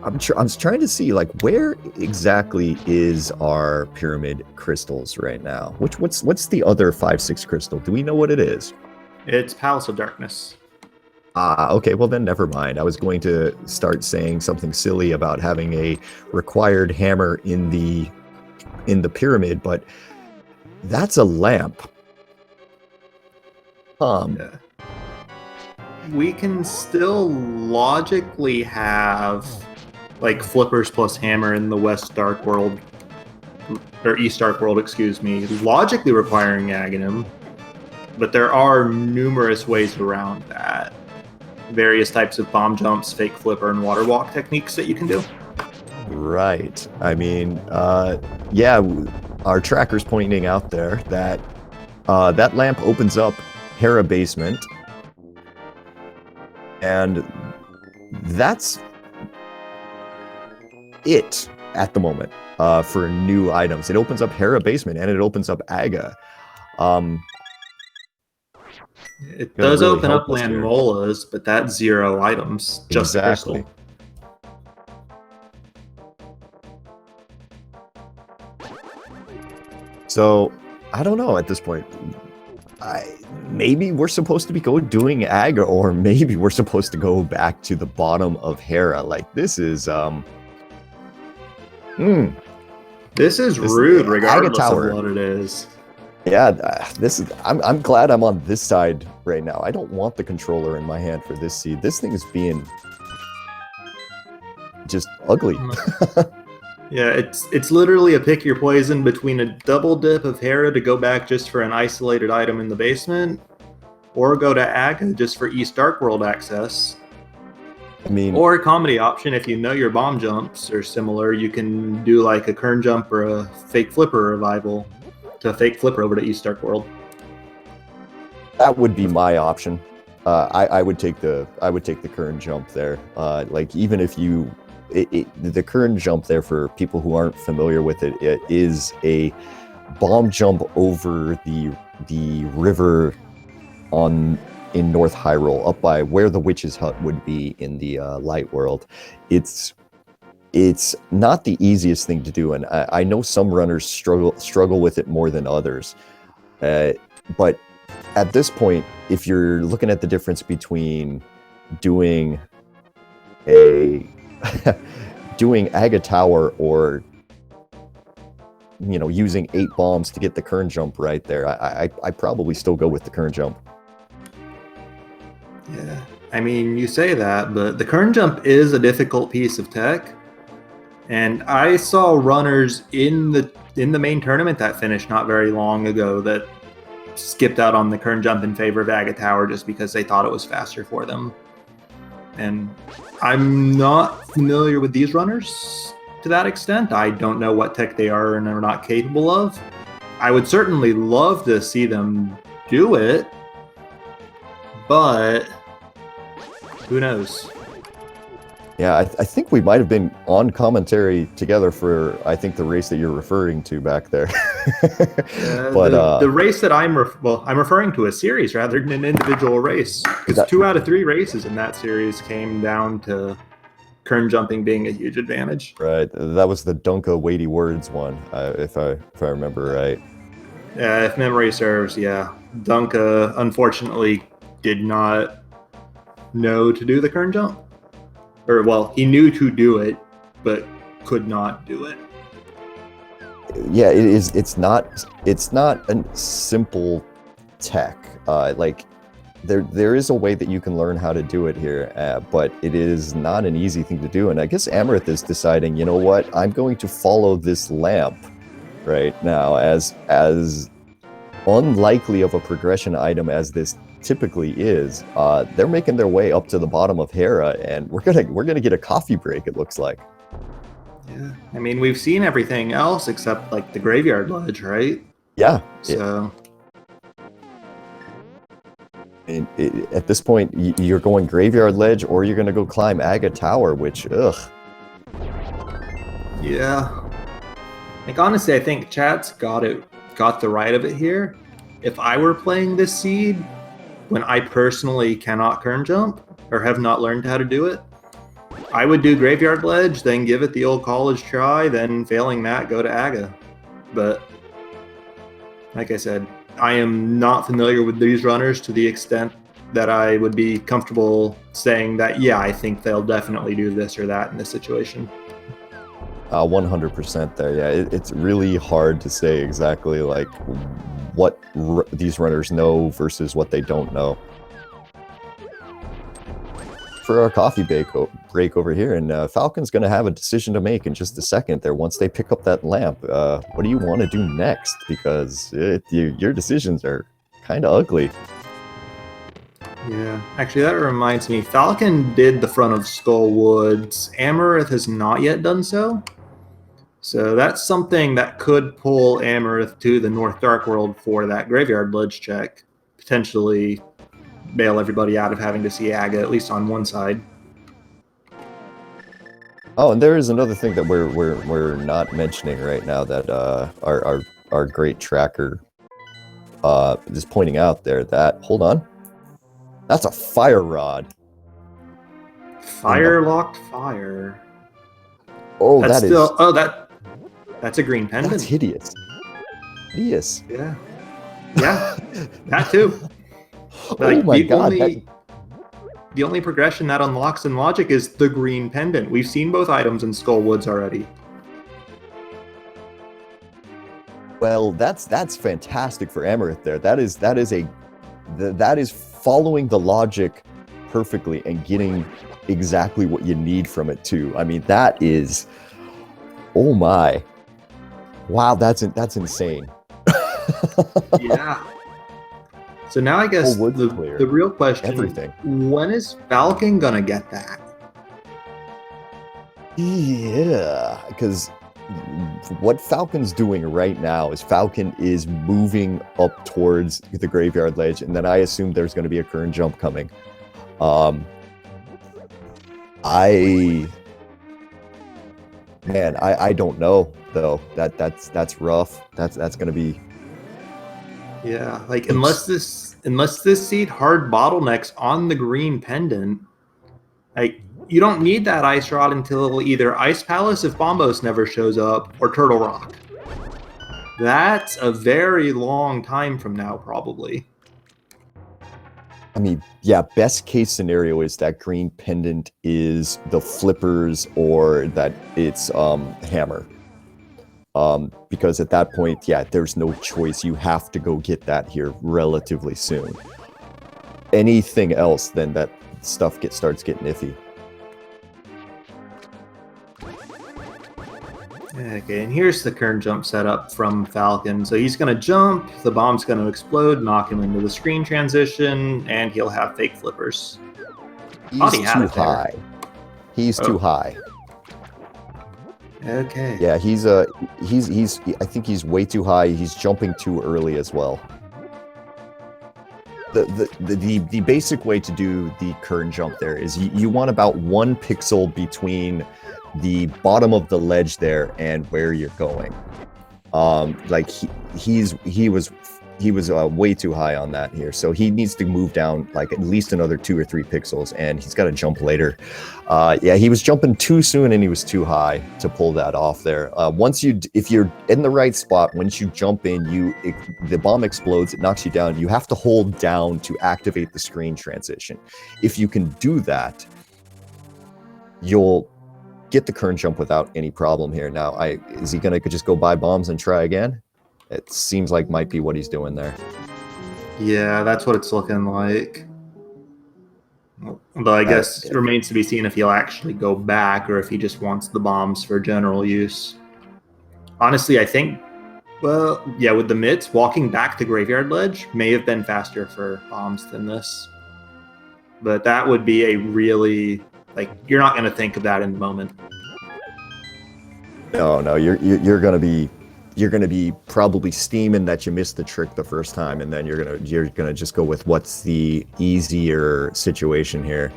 I'm trying to see, like, where exactly is our pyramid crystals right now? What's the other 5-6 crystal? Do we know what it is? It's Palace of Darkness. Okay, well then never mind. I was going to start saying something silly about having a required hammer in the pyramid, but that's a lamp. Yeah. We can still logically have like flippers plus hammer in the West Dark World, or East Dark World, excuse me, logically requiring Aghanim, but there are numerous ways around that. Various types of bomb jumps, fake flipper, and water walk techniques that you can do. Right. I mean, yeah, our tracker's pointing out there that that lamp opens up Hera Basement, and that's it at the moment for new items. It opens up Hera Basement, and it opens up Aga. It does really open up Landmolas, but that's 0 items. Just exactly. Crystal. So, I don't know at this point. Maybe we're supposed to be doing Aga, or maybe we're supposed to go back to the bottom of Hera. Like, this is This is rude, regardless of what it is. Yeah, this is. I'm glad I'm on this side right now. I don't want the controller in my hand for this seed. This thing is being just ugly. Yeah, it's literally a pick your poison between a double dip of Hera to go back just for an isolated item in the basement, or go to Aga just for East Dark World access. I mean, Or a comedy option, if you know your bomb jumps are similar, you can do like a Kern jump or a fake flipper revival to fake flipper over to East Dark World. that would be my option. I would take the current jump there. Like even if you, the current jump there for people who aren't familiar with it, it is a bomb jump over the river in North Hyrule, up by where the witch's hut would be in the light world. It's not the easiest thing to do, and I know some runners struggle with it more than others. But at this point, if you're looking at the difference between doing doing Aga Tower or using 8 bombs to get the current jump right there, I probably still go with the current jump. Yeah, I mean, you say that, but the Kern jump is a difficult piece of tech, and I saw runners in the main tournament that finished not very long ago that skipped out on the Kern jump in favor of Aga Tower just because they thought it was faster for them. And I'm not familiar with these runners to that extent. I don't know what tech they are and are not capable of. I would certainly love to see them do it, but who knows? Yeah, I think we might have been on commentary together for, I think, the race that you're referring to back there. But the race that I'm referring to a series rather than an individual race, because 2 out of 3 races in that series came down to Kern jumping being a huge advantage. Right, that was the Dunka Weighty Words one, if I remember right. Yeah, if memory serves, yeah. Dunka unfortunately did not know to do the Kern jump. Or, well, he knew to do it, but could not do it. Yeah, it is. It's not a simple tech. Like there is a way that you can learn how to do it here, but it is not an easy thing to do. And I guess Amarith is deciding, you know what, I'm going to follow this lamp right now, as unlikely of a progression item as this typically is. They're making their way up to the bottom of Hera, and we're gonna get a coffee break, it looks like. Yeah, I mean, we've seen everything else except like the graveyard ledge, right? Yeah. So at this point, you're going graveyard ledge, or you're gonna go climb Aga Tower, which yeah. Like honestly, I think chat's got the right of it here. If I were playing this seed, when I personally cannot Kern jump or have not learned how to do it, I would do graveyard ledge, then give it the old college try, then failing that, go to Aga. But like I said, I am not familiar with these runners to the extent that I would be comfortable saying that, yeah, I think they'll definitely do this or that in this situation. 100% there. Yeah, it's really hard to say exactly like what these runners know versus what they don't know. For our coffee break over here, and Falcon's going to have a decision to make in just a second there once they pick up that lamp. What do you want to do next? Because your decisions are kind of ugly. Yeah, actually that reminds me, Falcon did the front of Skull Woods. Amarith has not yet done so. So that's something that could pull Amarith to the North Dark World for that graveyard ledge check. Potentially bail everybody out of having to see Aga, at least on one side. Oh, and there is another thing that we're not mentioning right now that our great tracker is pointing out there. That, hold on, that's a fire rod. Fire locked fire. Oh, that's a green pendant. That's hideous. Hideous. Yeah. Yeah, that too. Like, oh my god. The only progression that unlocks in Logic is the green pendant. We've seen both items in Skull Woods already. Well, that's fantastic for Amarith there. That is following the logic perfectly and getting exactly what you need from it too. I mean, that is Oh my. Wow, that's insane. Yeah. So now I guess Whole wood's the clear. real question, Everything. when is Falcon gonna get that? Yeah, because what Falcon's doing right now is Falcon is moving up towards the graveyard ledge, and then I assume there's going to be a current jump coming. I don't know though. That's rough. That's going to be. Yeah, like unless this seed hard bottlenecks on the green pendant, like you don't need that ice rod until either Ice Palace if Bombos never shows up or Turtle Rock. That's a very long time from now, probably. I mean, yeah, best case scenario is that green pendant is the flippers or that it's hammer. Because at that point, yeah, there's no choice. You have to go get that here relatively soon. Anything else, then that stuff starts getting iffy. Okay, and here's the current jump setup from Falcon. So he's going to jump, the bomb's going to explode, knock him into the screen transition, and he'll have fake flippers. He's too high. He's too high. Okay. Yeah, I think he's way too high. He's jumping too early as well. The basic way to do the current jump there is you want about 1 pixel between the bottom of the ledge there and where you're going. Like he was way too high on that here, so he needs to move down like at least another 2 or 3 pixels, and he's got to jump later. Yeah, he was jumping too soon and he was too high to pull that off there. If you're in the right spot, once you jump in, the bomb explodes, it knocks you down. You have to hold down to activate the screen transition. If you can do that, you'll get the current jump without any problem here. Now, is he gonna just go buy bombs and try again? It seems like might be what he's doing there. Yeah, that's what it's looking like. Although I guess it remains to be seen if he'll actually go back or if he just wants the bombs for general use. Honestly, I think, well, yeah, with the mitts, walking back to Graveyard Ledge may have been faster for bombs than this. But that would be a really, like, you're not going to think of that in the moment. No, you're gonna be probably steaming that you missed the trick the first time, and then you're gonna just go with what's the easier situation here.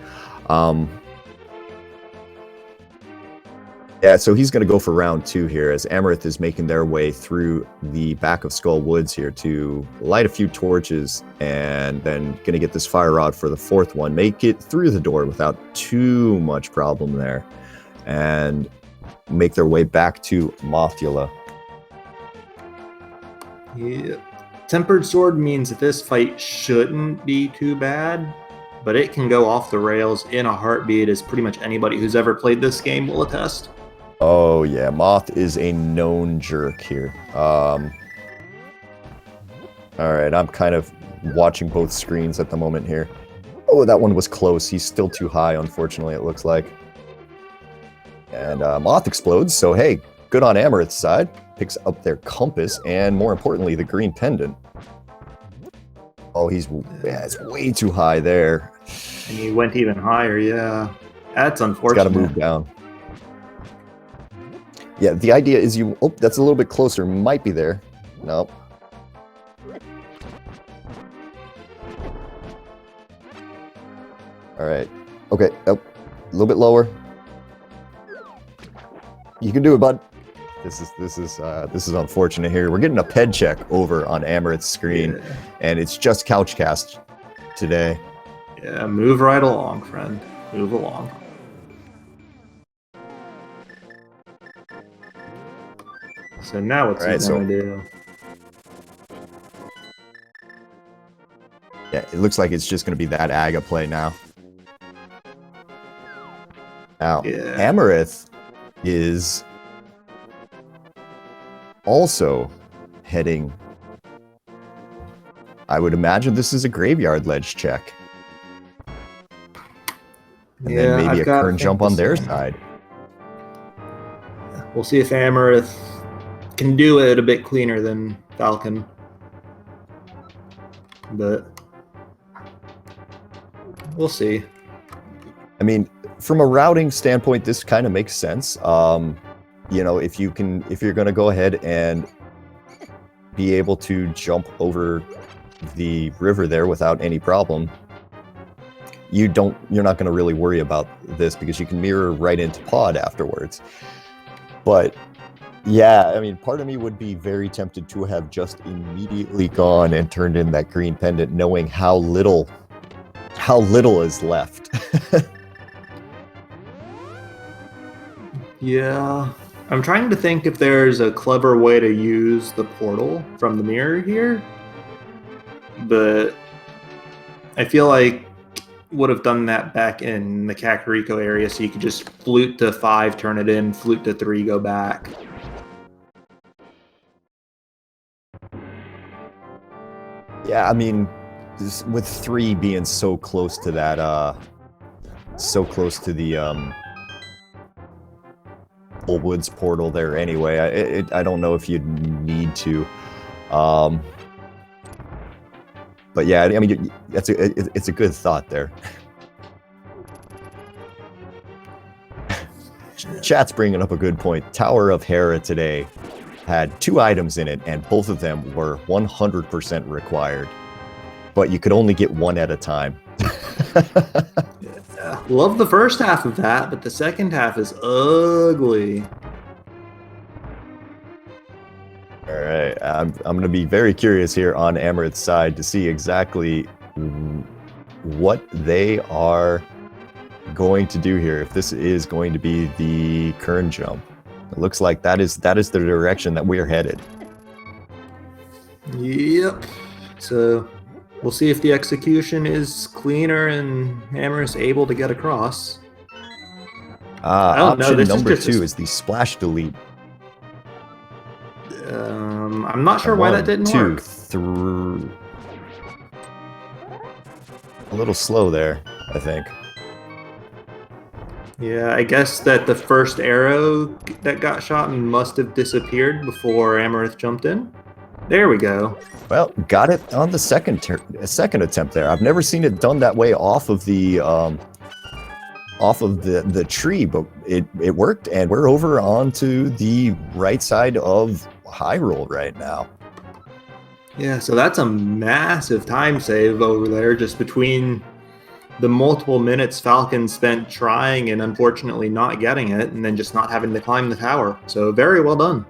Yeah, so he's gonna go for round 2 here as Amarith is making their way through the back of Skull Woods here to light a few torches, and then gonna get this fire rod for the 4th one, make it through the door without too much problem there, and make their way back to Mothula. Yeah. Tempered Sword means that this fight shouldn't be too bad, but it can go off the rails in a heartbeat, as pretty much anybody who's ever played this game will attest. Oh yeah, Moth is a known jerk here. All right, I'm kind of watching both screens at the moment here. Oh, that one was close. He's still too high, unfortunately, it looks like. And Moth explodes, so hey, good on Amarith's side. Picks up their compass, and more importantly, the green pendant. Oh, it's way too high there. And he went even higher, yeah. That's unfortunate. Got to move down. Yeah, the idea is that's a little bit closer. Might be there. Nope. All right. Okay. Oh, a little bit lower. You can do it, bud. This is unfortunate here. We're getting a ped check over on Amarith's screen, and it's just Couchcast today. Yeah, move right along, friend. Move along. So now what's he gonna do? Yeah, it looks like it's just going to be that Aga play now. Now, Amarith is also heading. I would imagine this is a graveyard ledge check. And then maybe a current jump on their side. We'll see if Amarith can do it a bit cleaner than Falcon. But we'll see. I mean, from a routing standpoint, this kind of makes sense. You know, if you're going to go ahead and be able to jump over the river there without any problem, you're not going to really worry about this because you can mirror right into pod afterwards. But yeah, I mean, part of me would be very tempted to have just immediately gone and turned in that green pendant, knowing how little is left. Yeah, I'm trying to think if there's a clever way to use the portal from the mirror here, but I feel like would have done that back in the Kakariko area, so you could just flute to 5, turn it in, flute to 3, go back. Yeah, I mean, with 3 being so close to that, so close to the Old Woods portal there anyway, I don't know if you'd need to. But yeah, I mean, it's a good thought there. Chat's bringing up a good point. Tower of Hera today had 2 items in it, and both of them were 100% required. But you could only get 1 at a time. Yeah. Love the first half of that, but the second half is ugly. All right, I'm going to be very curious here on Amarith's side to see exactly what they are going to do here. If this is going to be the Kern jump, it looks like that is the direction that we're headed. Yep. So we'll see if the execution is cleaner and Amarith's able to get across. Option number 2 is the splash delete. I'm not sure why that didn't work. 3. A little slow there, I think. Yeah, I guess that the first arrow that got shot must have disappeared before Amarith jumped in. There we go. Well, got it on the second attempt there. I've never seen it done that way off of the tree, but it worked, and we're over onto the right side of Hyrule right now. Yeah, so that's a massive time save over there, just between the multiple minutes Falcon spent trying and unfortunately not getting it, and then just not having to climb the tower. So very well done.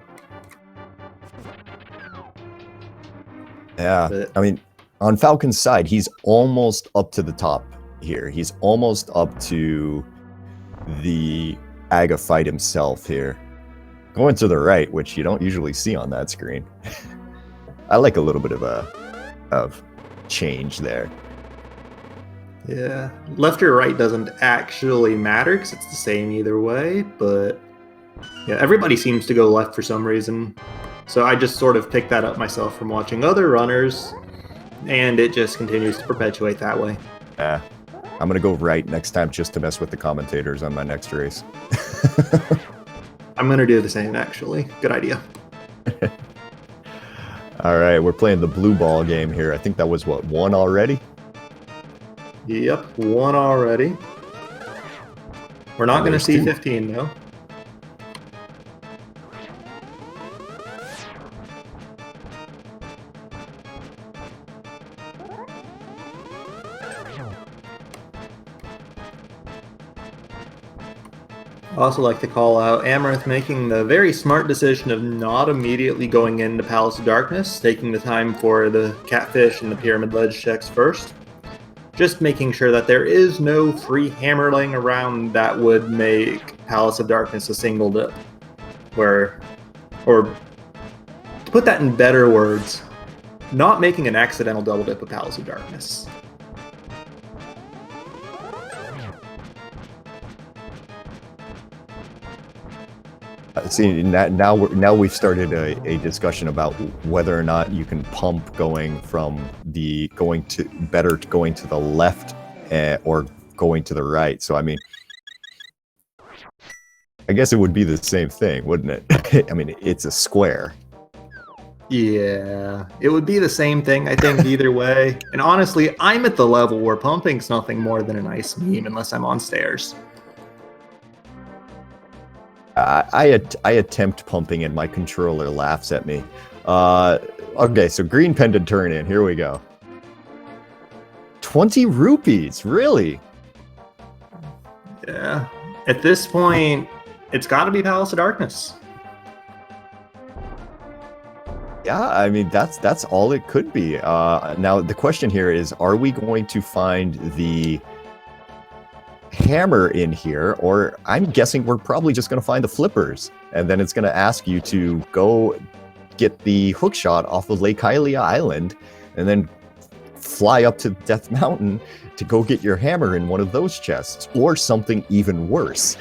Yeah, but I mean, on Falcon's side, he's almost up to the top here. He's almost up to the Aga fight himself here. Going to the right, which you don't usually see on that screen. I like a little bit of change there. Yeah, left or right doesn't actually matter because it's the same either way, but yeah, everybody seems to go left for some reason. So I just sort of picked that up myself from watching other runners, and it just continues to perpetuate that way. Yeah, I'm going to go right next time just to mess with the commentators on my next race. I'm going to do the same, actually. Good idea. All right, we're playing the blue ball game here. I think that was, what, 1 already? Yep, 1 already. We're not going to see 15, though. I also like to call out Amarith making the very smart decision of not immediately going into Palace of Darkness, taking the time for the catfish and the pyramid ledge checks first. Just making sure that there is no free hammer laying around that would make Palace of Darkness a single dip. Or to put that in better words, not making an accidental double dip of Palace of Darkness. See, now we've started a discussion about whether or not you can pump going to the left or going to the right. So I mean, I guess it would be the same thing, wouldn't it? I mean, it's a square. Yeah, it would be the same thing, I think, either way. And honestly, I'm at the level where pumping's nothing more than a nice meme unless I'm on stairs. I attempt pumping and my controller laughs at me. Okay, so green pendant turn in. Here we go. 20 rupees, really? Yeah. At this point, it's got to be Palace of Darkness. Yeah, I mean, that's all it could be. Now, the question here is, are we going to find the hammer in here? Or I'm guessing we're probably just going to find the flippers. And then it's going to ask you to go get the hook shot off of Lake Hylia Island and then fly up to Death Mountain to go get your hammer in one of those chests. Or something even worse.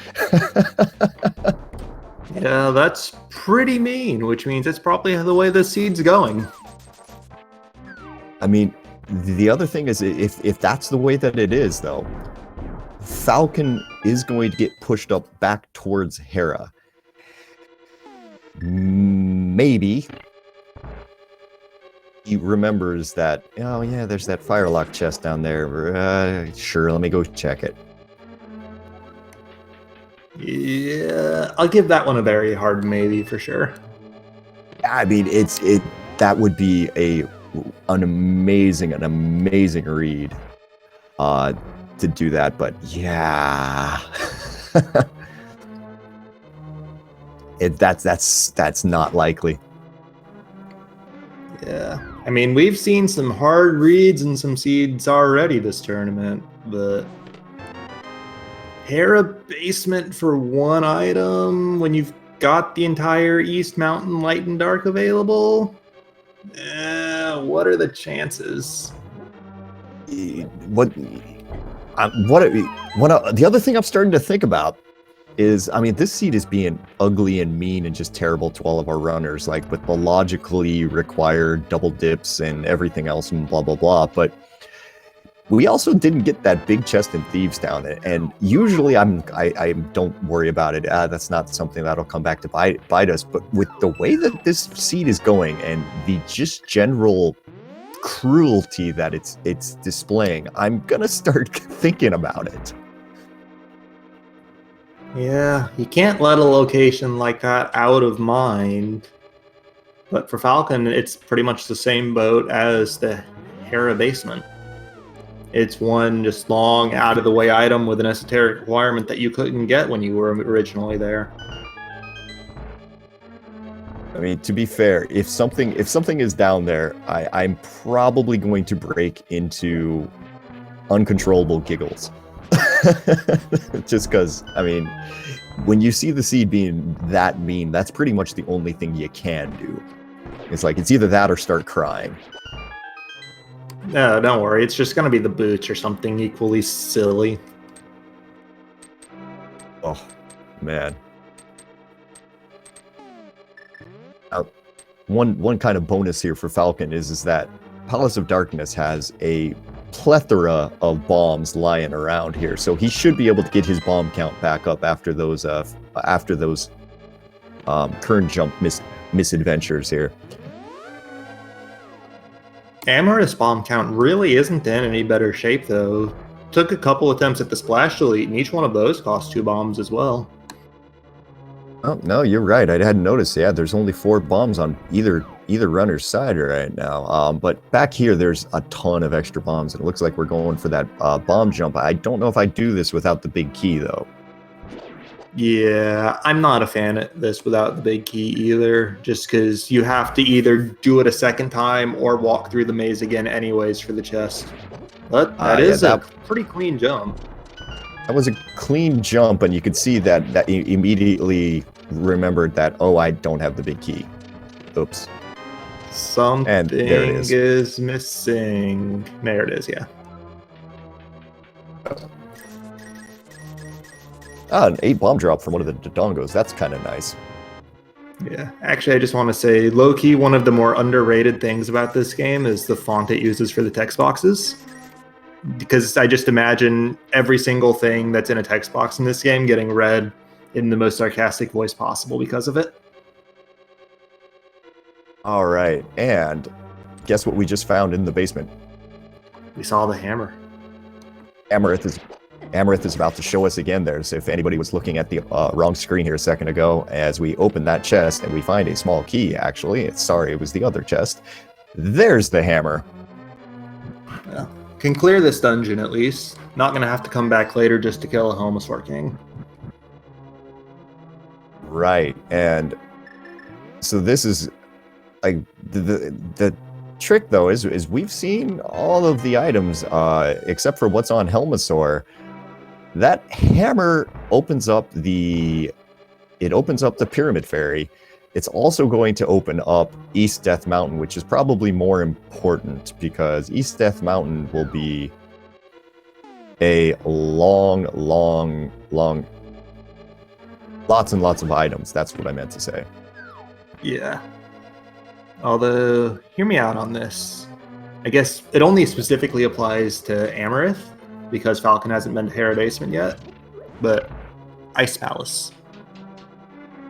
Yeah, that's pretty mean, which means it's probably the way the seed's going. I mean, the other thing is, if that's the way that it is, though, Falcon is going to get pushed up back towards Hera. Maybe he remembers that, oh yeah, there's that firelock chest down there. Sure, let me go check it. Yeah, I'll give that one a very hard maybe for sure. I mean, that would be an amazing read to do that, but yeah. That's not likely. Yeah. I mean, we've seen some hard reads and some seeds already this tournament, but Hera basement for one item when you've got the entire East Mountain Light and Dark available? What are the chances? The other thing I'm starting to think about is, I mean, this seed is being ugly and mean and just terrible to all of our runners, like with the logically required double dips and everything else and blah, blah, blah. But we also didn't get that big chest in Thieves Town, and usually I don't worry about it. That's not something that'll come back to bite us. But with the way that this seed is going and the just general cruelty that it's displaying, I'm gonna start thinking about it. Yeah, you can't let a location like that out of mind. But for Falcon, it's pretty much the same boat as the Hera basement. It's one just long, out-of-the-way item with an esoteric requirement that you couldn't get when you were originally there. I mean, to be fair, if something is down there, I'm probably going to break into uncontrollable giggles. Just because, I mean, when you see the seed being that mean, that's pretty much the only thing you can do. It's like, it's either that or start crying. No, don't worry. It's just going to be the boots or something equally silly. Oh, man. One kind of bonus here for Falcon is that Palace of Darkness has a plethora of bombs lying around here, so he should be able to get his bomb count back up after those current jump misadventures here. Amarith's bomb count really isn't in any better shape, though. Took a couple attempts at the splash delete, and each one of those cost 2 bombs as well. Oh, no, you're right. I hadn't noticed. Yeah, there's only 4 bombs on either runner's side right now. But back here, there's a ton of extra bombs. It looks like we're going for that bomb jump. I don't know if I do this without the big key, though. Yeah, I'm not a fan of this without the big key either, just because you have to either do it a second time or walk through the maze again anyways for the chest. But that is a pretty clean jump. That was a clean jump, and you could see that he immediately remembered that, oh, I don't have the big key. Oops. Something is missing. There it is, yeah. An 8 bomb drop from one of the Dodongos. That's kind of nice. Yeah. Actually, I just want to say, low-key, one of the more underrated things about this game is the font it uses for the text boxes. Because I just imagine every single thing that's in a text box in this game getting read in the most sarcastic voice possible because of it. All right, and guess what we just found in the basement? We saw the hammer. Amarith is about to show us again there. So if anybody was looking at the wrong screen here a second ago, as we open that chest and we find a small key, actually, sorry, it was the other chest. There's the hammer. Yeah. Can clear this dungeon at least. Not going to have to come back later just to kill a Helmasaur King. Right, and so this is like the trick though is we've seen all of the items except for what's on Helmasaur. That hammer opens up the Pyramid Fairy. It's also going to open up East Death Mountain, which is probably more important because East Death Mountain will be a long lots and lots of items. That's what I meant to say. Yeah. Although, hear me out on this. I guess it only specifically applies to Amarith, because Falcon hasn't been to Hera Basement yet. But Ice Palace.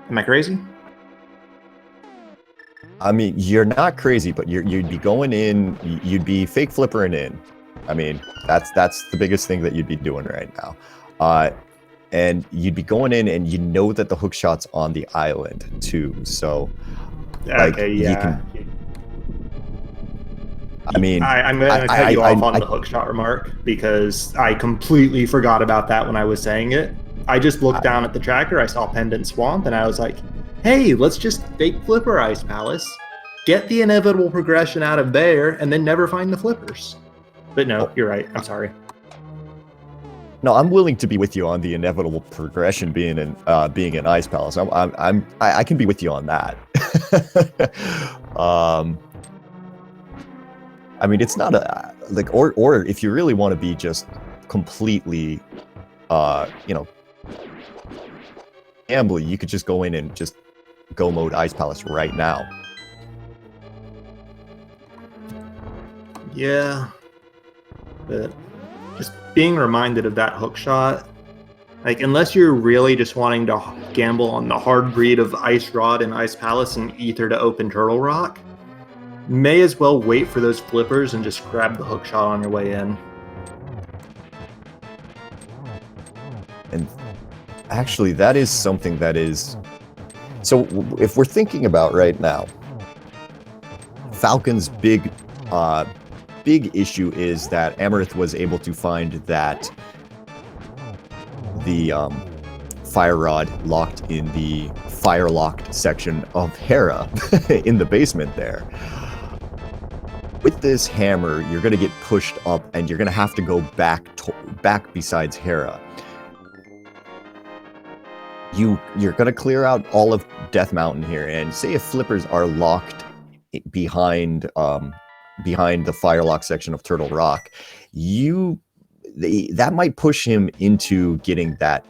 Am I crazy? I mean, you're not crazy, but you'd be going in, you'd be fake flippering in. I mean, that's the biggest thing that you'd be doing right now. And you'd be going in and you know that the hook shot's on the island too. So like, okay, yeah. I mean, I'm going to cut you off on the hookshot remark because I completely forgot about that when I was saying it. I just looked down at the tracker, I saw Pendant Swamp, and I was like, hey, let's just fake flipper Ice Palace, get the inevitable progression out of there, and then never find the flippers. But no, you're right. I'm sorry. No, I'm willing to be with you on the inevitable progression being an Ice Palace. I can be with you on that. I mean, it's not a like or if you really want to be just completely, gambling, you could just go in and just go mode Ice Palace right now. Yeah, but just being reminded of that hook shot, like unless you're really just wanting to gamble on the hard breed of Ice Rod and Ice Palace and Ether to open Turtle Rock, may as well wait for those flippers and just grab the hook shot on your way in. And actually, that is something that is... So if we're thinking about right now, Falcon's big issue is that Amarith was able to find that the fire rod locked in the fire-locked section of Hera in the basement there. With this hammer, you're going to get pushed up and you're going to have to go back besides Hera. You're going to clear out all of Death Mountain here, and say if flippers are locked behind the firelock section of Turtle Rock, that might push him into getting that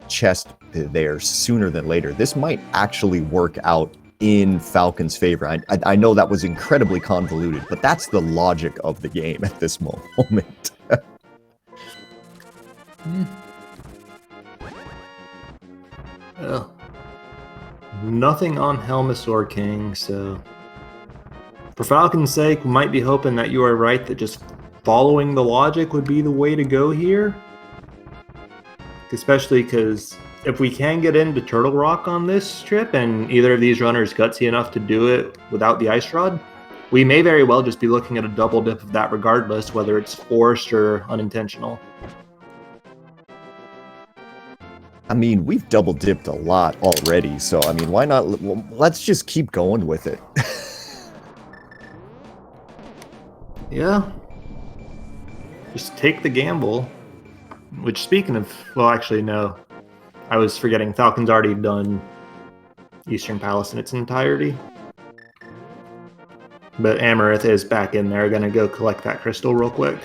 chest there sooner than later. This might actually work out in Falcon's favor. I know that was incredibly convoluted, but that's the logic of the game at this moment. Well, nothing on Helmasaur King, so for Falcon's sake, we might be hoping that you are right that just following the logic would be the way to go here. Especially because if we can get into Turtle Rock on this trip and either of these runners gutsy enough to do it without the Ice Rod, we may very well just be looking at a double dip of that regardless, whether it's forced or unintentional. I mean, we've double dipped a lot already, so I mean, why not? Let's just keep going with it. Yeah. Just take the gamble. Which, speaking of, well, actually, no. I was forgetting, Falcon's already done Eastern Palace in its entirety. But Amarith is back in there, gonna go collect that crystal real quick.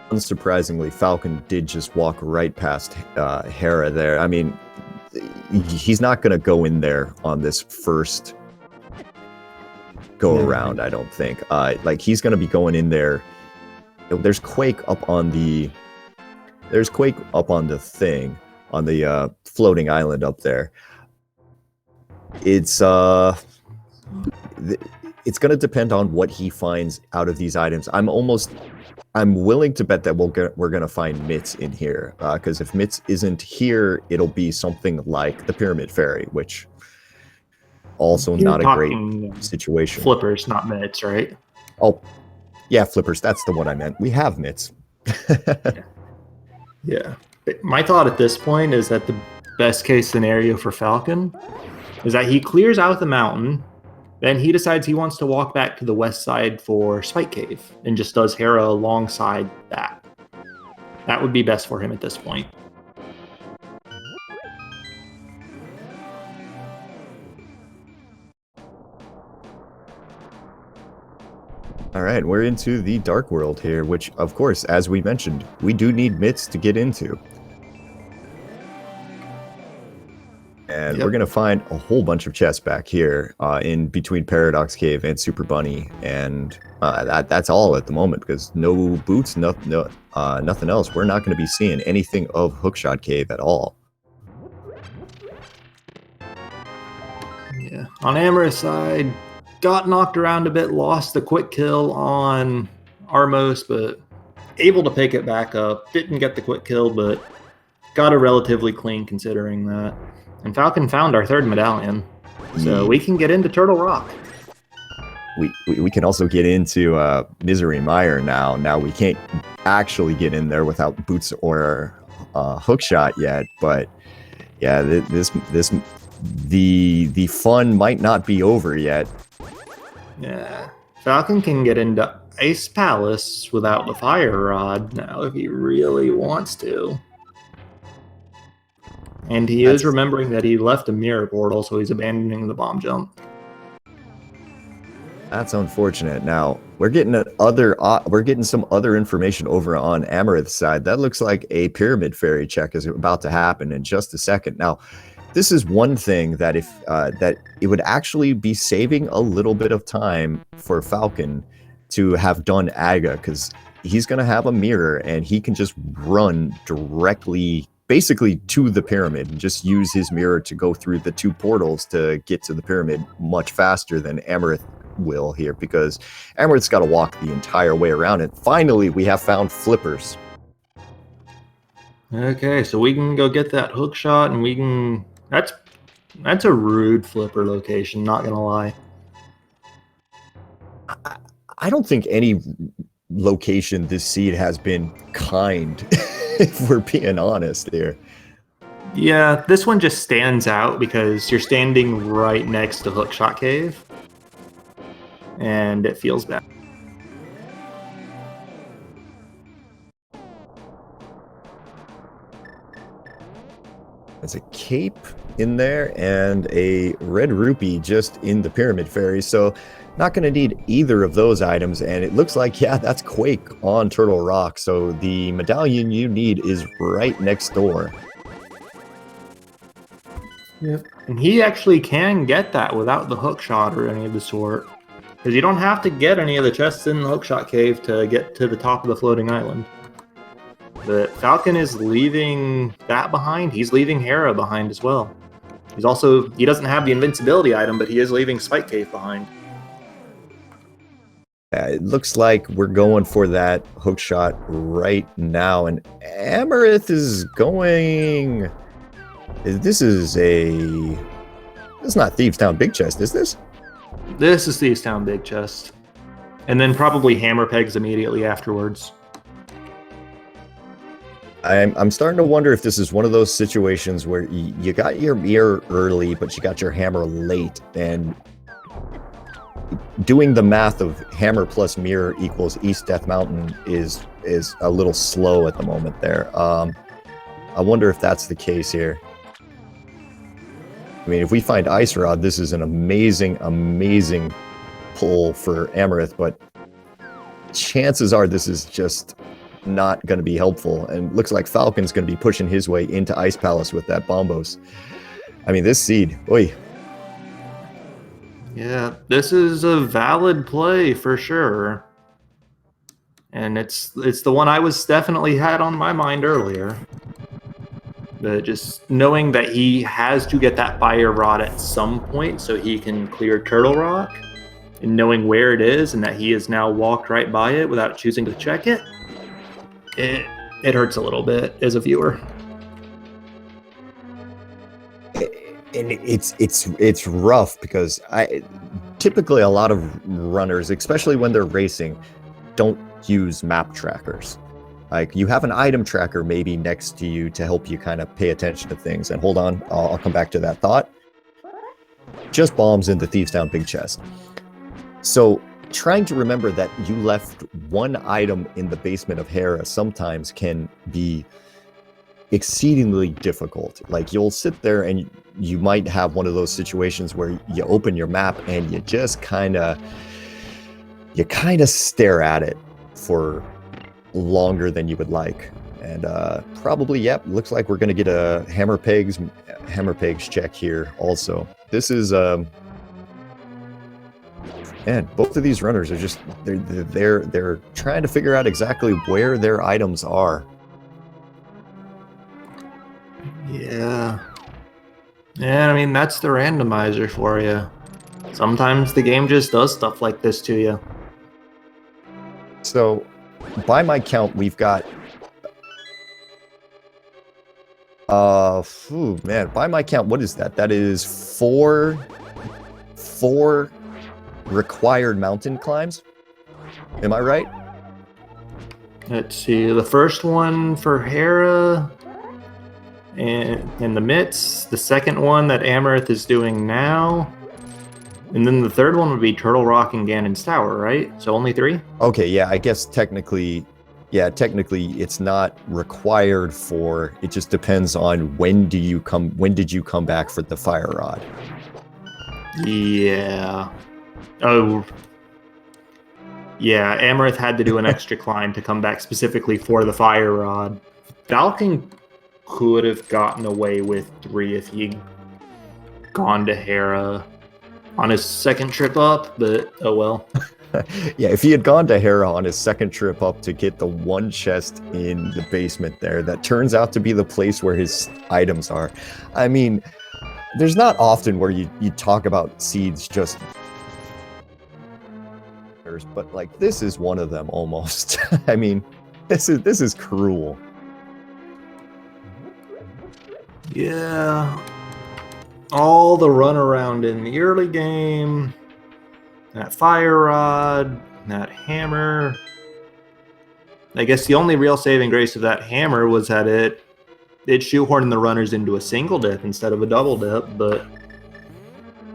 Unsurprisingly, Falcon did just walk right past Hera there. I mean, he's not going to go in there on this first go around, I don't think. Like, he's going to be going in there. There's Quake up on the thing. on the floating island up there. It's it's going to depend on what he finds out of these items. I'm willing to bet that we're going to find Mitts in here, because if Mitts isn't here, it'll be something like the Pyramid Fairy, which also not a great situation. Flippers, not Mitts, right? Oh, yeah, Flippers. That's the one I meant. We have Mitts. Yeah. My thought at this point is that the best case scenario for Falcon is that he clears out the mountain, then he decides he wants to walk back to the west side for Spike Cave and just does Hera alongside that. That would be best for him at this point. All right, we're into the Dark World here, which, of course, as we mentioned, we do need Mitts to get into. And we're going to find a whole bunch of chests back here in between Paradox Cave and Super Bunny. And that's all at the moment, because no boots, nothing else. We're not going to be seeing anything of Hookshot Cave at all. Yeah. On Amarith's side, got knocked around a bit, lost the quick kill on Armos, but able to pick it back up. Didn't get the quick kill, but got a relatively clean considering that. And Falcon found our third medallion, so we can get into Turtle Rock. We can also get into Misery Mire now. Now we can't actually get in there without boots or hookshot yet, but yeah, the fun might not be over yet. Yeah, Falcon can get into Ice Palace without the fire rod now if he really wants to. And he is remembering that he left a mirror portal, so he's abandoning the bomb jump. That's unfortunate. Now we're getting some other information over on Amarith's side. That looks like a Pyramid Fairy check is about to happen in just a second. Now, this is one thing that if that it would actually be saving a little bit of time for Falcon to have done Aga, because he's going to have a mirror and he can just run directly, basically to the pyramid, and just use his mirror to go through the two portals to get to the pyramid much faster than Amarith will here, because Amarith's got to walk the entire way around it. Finally, we have found Flippers. Okay, so we can go get that hook shot, and we can... That's a rude flipper location, not gonna lie. I don't think any location this seed has been kind, if we're being honest here. Yeah, this one just stands out because you're standing right next to Hookshot Cave, and it feels bad. There's a cape in there and a red rupee just in the Pyramid Fairy, so not going to need either of those items. And it looks like, yeah, that's Quake on Turtle Rock, so the medallion you need is right next door. Yep. And he actually can get that without the hookshot or any of the sort, because you don't have to get any of the chests in the Hookshot Cave to get to the top of the floating island. But Falcon is leaving that behind. He's leaving Hera behind as well. He doesn't have the invincibility item, but he is leaving Spike Cave behind. It looks like we're going for that hookshot right now, and Amarith is going... This is not Thieves Town Big Chest, is this? This is Thieves Town Big Chest. And then probably Hammer Pegs immediately afterwards. I'm starting to wonder if this is one of those situations where you got your mirror early, but you got your hammer late, and doing the math of hammer plus mirror equals East Death Mountain is a little slow at the moment there. I wonder if that's the case here. I mean, if we find Ice Rod, this is an amazing, amazing pull for Amarith, but chances are this is just not going to be helpful, and looks like Falcon's going to be pushing his way into Ice Palace with that Bombos. I mean, this seed, oi. Yeah, this is a valid play for sure. And it's the one I was definitely had on my mind earlier. But just knowing that he has to get that fire rod at some point so he can clear Turtle Rock, and knowing where it is and that he has now walked right by it without choosing to check it, it hurts a little bit as a viewer. And it's rough because typically a lot of runners, especially when they're racing, don't use map trackers. Like, you have an item tracker maybe next to you to help you kind of pay attention to things. And hold on, I'll come back to that thought. Just bombs in the Thieves Down big chest. So trying to remember that you left one item in the basement of Hera sometimes can be exceedingly difficult. Like, you'll sit there and you might have one of those situations where you open your map and you just kind of stare at it for longer than you would like. And probably, yep, looks like we're going to get a hammer pegs check here also. This is man, both of these runners are just they're trying to figure out exactly where their items are. Yeah, I mean, that's the randomizer for you. Sometimes the game just does stuff like this to you. So by my count, we've got man, by my count, what is that? That is four required mountain climbs. Am I right? Let's see. The first one for Hera and in the midst. The second one that Amarith is doing now. And then the third one would be Turtle Rock and Ganon's Tower, right? So only 3? Okay, yeah, I guess technically it's not required for, it just depends on when did you come back for the fire rod. Yeah. Oh. Yeah, Amarith had to do an extra climb to come back specifically for the fire rod. Falcon could have gotten away with 3 if he'd gone to Hera on his second trip up, but oh well. Yeah, if he had gone to Hera on his second trip up to get the one chest in the basement there, that turns out to be the place where his items are. I mean, there's not often where you talk about seeds just, but like this is one of them almost. I mean, this is cruel. Yeah. All the runaround in the early game, that fire rod, that hammer. I guess the only real saving grace of that hammer was that it shoehorned the runners into a single dip instead of a double dip, but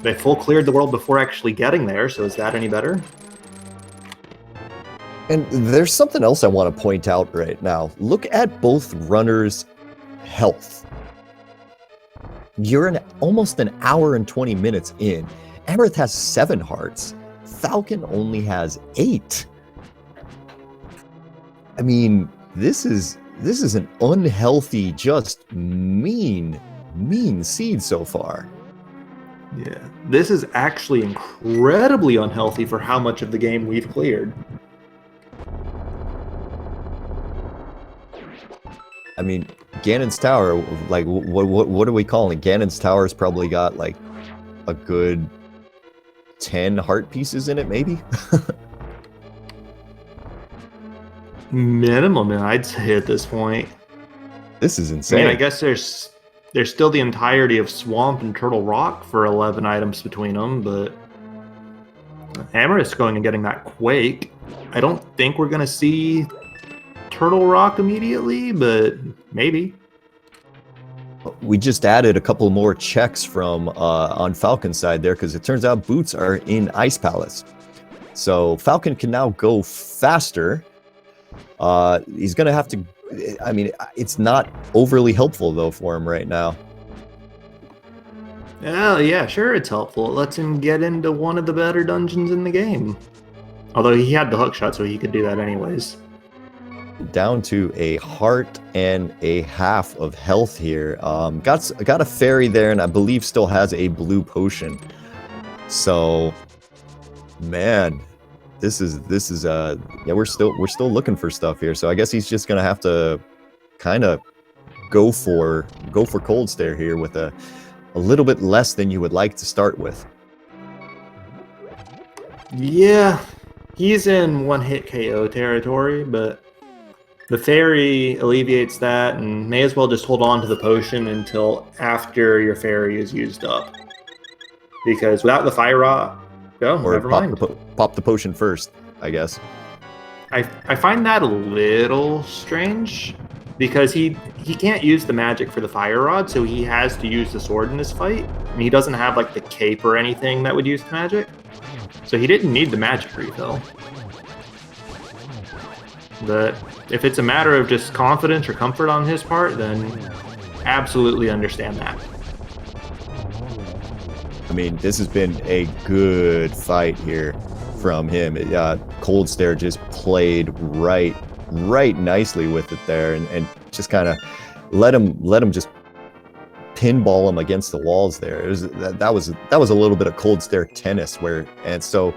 they full cleared the world before actually getting there, so is that any better? And there's something else I want to point out right now. Look at both runners' health. You're almost an hour and 20 minutes in. Amarith has 7 hearts. Falcon only has 8. I mean, this is an unhealthy, just mean seed so far. Yeah, this is actually incredibly unhealthy for how much of the game we've cleared. I mean, Ganon's Tower, like, what are we calling it? Ganon's Tower's probably got, like, a good 10 heart pieces in it, maybe? Minimum, I'd say, at this point. This is insane. I mean, I guess there's still the entirety of Swamp and Turtle Rock for 11 items between them, but Amarith's going and getting that Quake. I don't think we're going to see Turtle Rock immediately, but maybe. We just added a couple more checks from on Falcon's side there, because it turns out boots are in Ice Palace. So Falcon can now go faster. He's going to have to... I mean, it's not overly helpful, though, for him right now. Oh, yeah, sure it's helpful. It lets him get into one of the better dungeons in the game. Although he had the hookshot, so he could do that anyways. Down to a heart and a half of health here. Got a fairy there, and I believe still has a blue potion. So, man, this is yeah, we're still looking for stuff here. So I guess he's just gonna have to kind of go for Cold Stare here with a little bit less than you would like to start with. Yeah, he's in one-hit KO territory, but the fairy alleviates that, and may as well just hold on to the potion until after your fairy is used up. Because without the fire rod, never mind. Pop the potion first, I guess. I find that a little strange, because he can't use the magic for the fire rod, so he has to use the sword in this fight. I mean, he doesn't have like the cape or anything that would use the magic, so he didn't need the magic refill. But if it's a matter of just confidence or comfort on his part, then absolutely understand that. I mean, this has been a good fight here from him. Cold Stare just played right nicely with it there, and just kind of let him just pinball him against the walls there. That was a little bit of Cold Stare tennis and so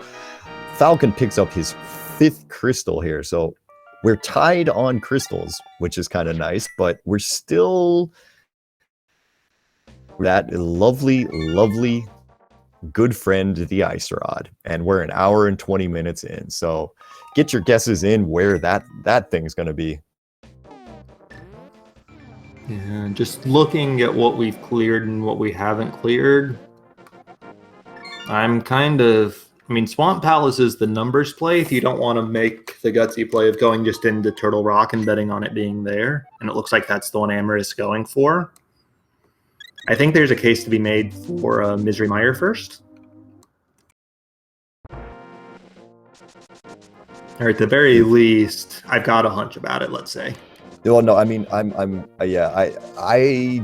Falcon picks up his 5th crystal here. So we're tied on crystals, which is kind of nice, but we're still that lovely good friend, the Ice Rod, and we're an hour and 20 minutes in. So get your guesses in where that thing's going to be. Yeah, just looking at what we've cleared and what we haven't cleared, Swamp Palace is the numbers play if you don't want to make the gutsy play of going just into Turtle Rock and betting on it being there. And it looks like that's the one Amarith's going for. I think there's a case to be made for Misery Mire first. Or at the very least, I've got a hunch about it, let's say. Well, no, I mean, I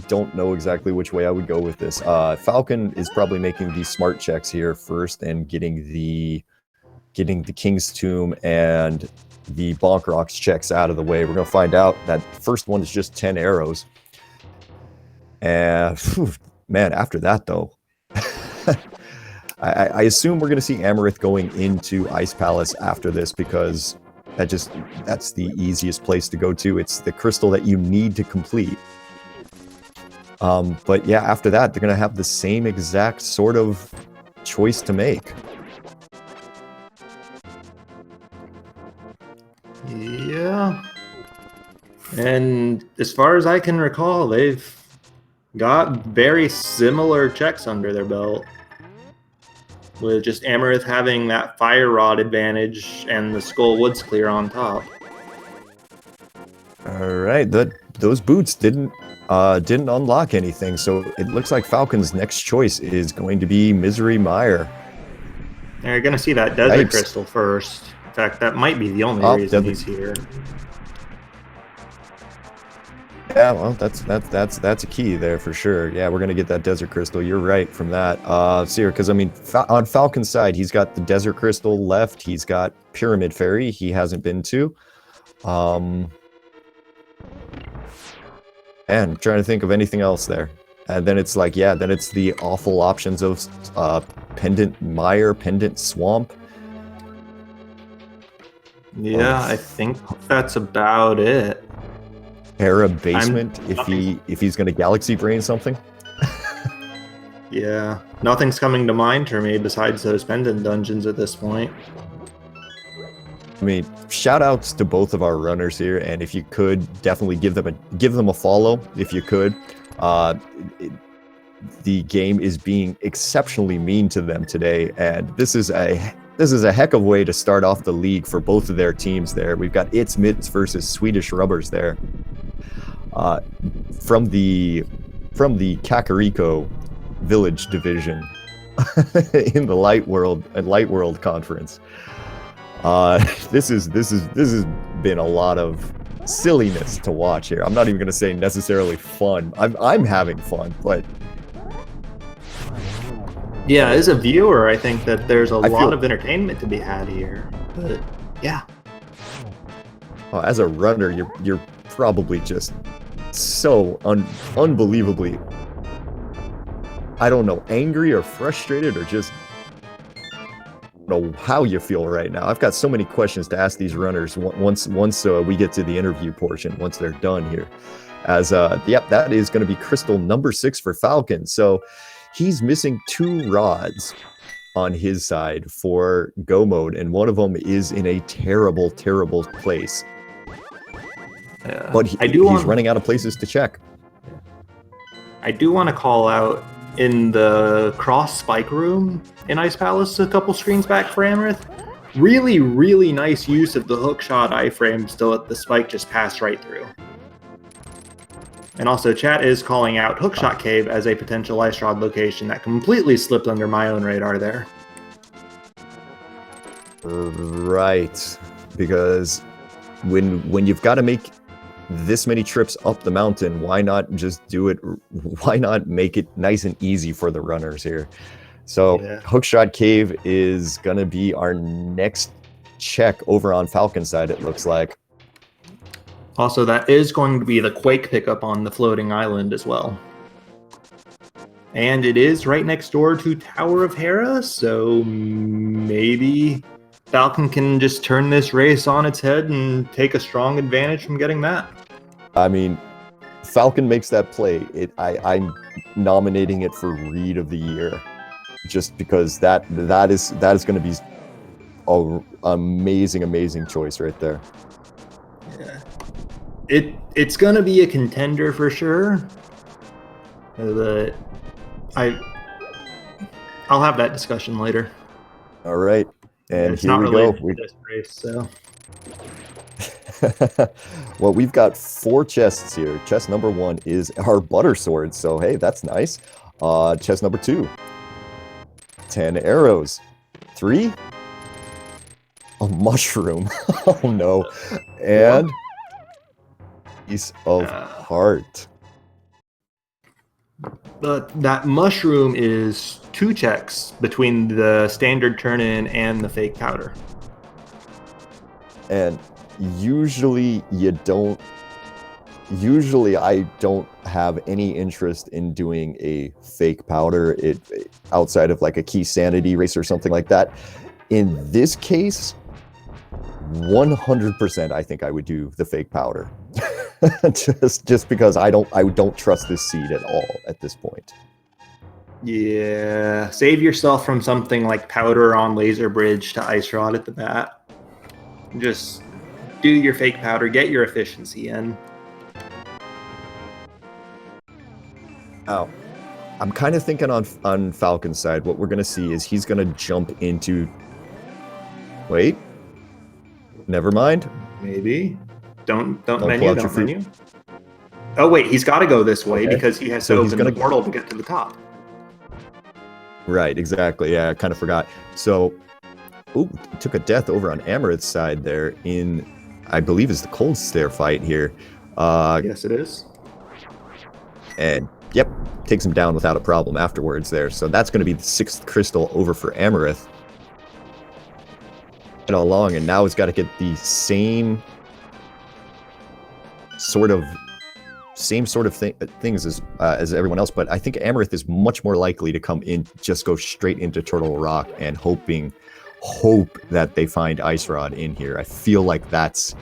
don't know exactly which way I would go with this. Falcon is probably making these smart checks here first and getting the King's Tomb and the Bonk Rocks checks out of the way. We're going to find out that first one is just 10 arrows. And man, after that though, I assume we're going to see Amarith going into Ice Palace after this, because that's the easiest place to go to. It's the crystal that you need to complete. But yeah, after that, they're going to have the same exact sort of choice to make. Yeah. And as far as I can recall, they've got very similar checks under their belt, with just Amarith having that fire rod advantage and the Skull Woods clear on top. All right, those boots didn't unlock anything, so it looks like Falcon's next choice is going to be Misery Mire. You're going to see that desert crystal first. In fact, that might be the only reason he's here. Yeah, well, that's a key there for sure. Yeah, we're gonna get that desert crystal. You're right from that. See, because I mean, on Falcon's side, he's got the desert crystal left. He's got Pyramid Fairy. He hasn't been to. And I'm trying to think of anything else there. And then it's like, yeah, then it's the awful options of Pendant Mire, Pendant Swamp. Yeah, I think that's about it. Terra Basement, if he's going to Galaxy Brain something. Yeah, nothing's coming to mind for me besides those pendant dungeons at this point. I mean, shout outs to both of our runners here, and if you could, definitely give them a follow if you could. The game is being exceptionally mean to them today, and this is a heck of a way to start off the league for both of their teams there. We've got It's Mitts versus Swedish Rubbers there. From the Kakariko Village Division in the Light World Conference. This has been a lot of silliness to watch here. I'm not even going to say necessarily fun. I'm having fun, but yeah, as a viewer, I think that there's a lot of entertainment to be had here. But yeah, as a runner, you're probably just so unbelievably, I don't know, angry or frustrated, or just know how you feel right now. I've got so many questions to ask these runners once we get to the interview portion, once they're done here. As yep, that is going to be crystal number 6 for Falcon. So he's missing 2 rods on his side for go mode, and one of them is in a terrible, terrible place. But he's running out of places to check. I do want to call out in the cross spike room in Ice Palace a couple screens back for Amarith. Really, really nice use of the hookshot iframe still at the spike just passed right through. And also, chat is calling out Hookshot Cave as a potential Ice Rod location that completely slipped under my own radar there. Right, because when you've got to make this many trips up the mountain, why not just do it? Why not make it nice and easy for the runners here? So Hookshot Cave is going to be our next check over on Falcon side, it looks like. Also, that is going to be the Quake pickup on the floating island as well. And it is right next door to Tower of Hera, so maybe Falcon can just turn this race on its head and take a strong advantage from getting that. I mean, Falcon makes that play. I'm nominating it for Read of the Year, just because that is going to be an amazing choice right there. Yeah, it's going to be a contender for sure. But I'll have that discussion later. All right. And it's here we go. This race, so. Well, we've got 4 chests here. Chest number 1 is our butter sword, so hey, that's nice. Chest number 2, 10 arrows. 3, a mushroom. Oh no. And piece of heart. That mushroom is 2 checks between the standard turn-in and the fake powder. And usually I don't have any interest in doing a fake powder outside of like a key sanity race or something like that. In this case, 100% I think I would do the fake powder. just because I don't trust this seed at all at this point. Yeah, save yourself from something like powder on laser bridge to ice rod at the bat. Just do your fake powder, get your efficiency in. Oh, I'm kind of thinking on Falcon's side, what we're going to see is he's going to jump into... Wait. Never mind. Maybe. Don't menu, don't menu. Oh, wait, he's got to go this way because he has to open the portal to get to the top. Right, exactly. Yeah, I kind of forgot. So, took a death over on Amarith's side there in, I believe, is the Cold Stare fight here. Yes, it is. And, yep, takes him down without a problem afterwards there. So that's going to be the 6th crystal over for Amarith. And all along, and now he's got to get the same sort of things as everyone else, but I think Amarith is much more likely to come in, just go straight into Turtle Rock and hope that they find Ice Rod in here. I feel like that's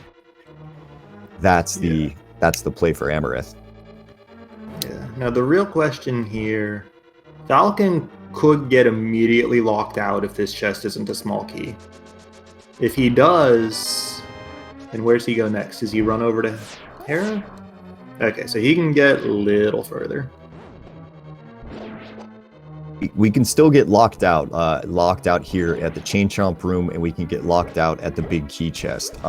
the play for Amarith. Yeah. Now the real question here, Falcon could get immediately locked out if this chest isn't a small key. If he does, then where's he go next? Does he run over to Hera? Okay, so he can get a little further. We can still get locked out here at the Chain Chomp room, and we can get locked out at the big key chest.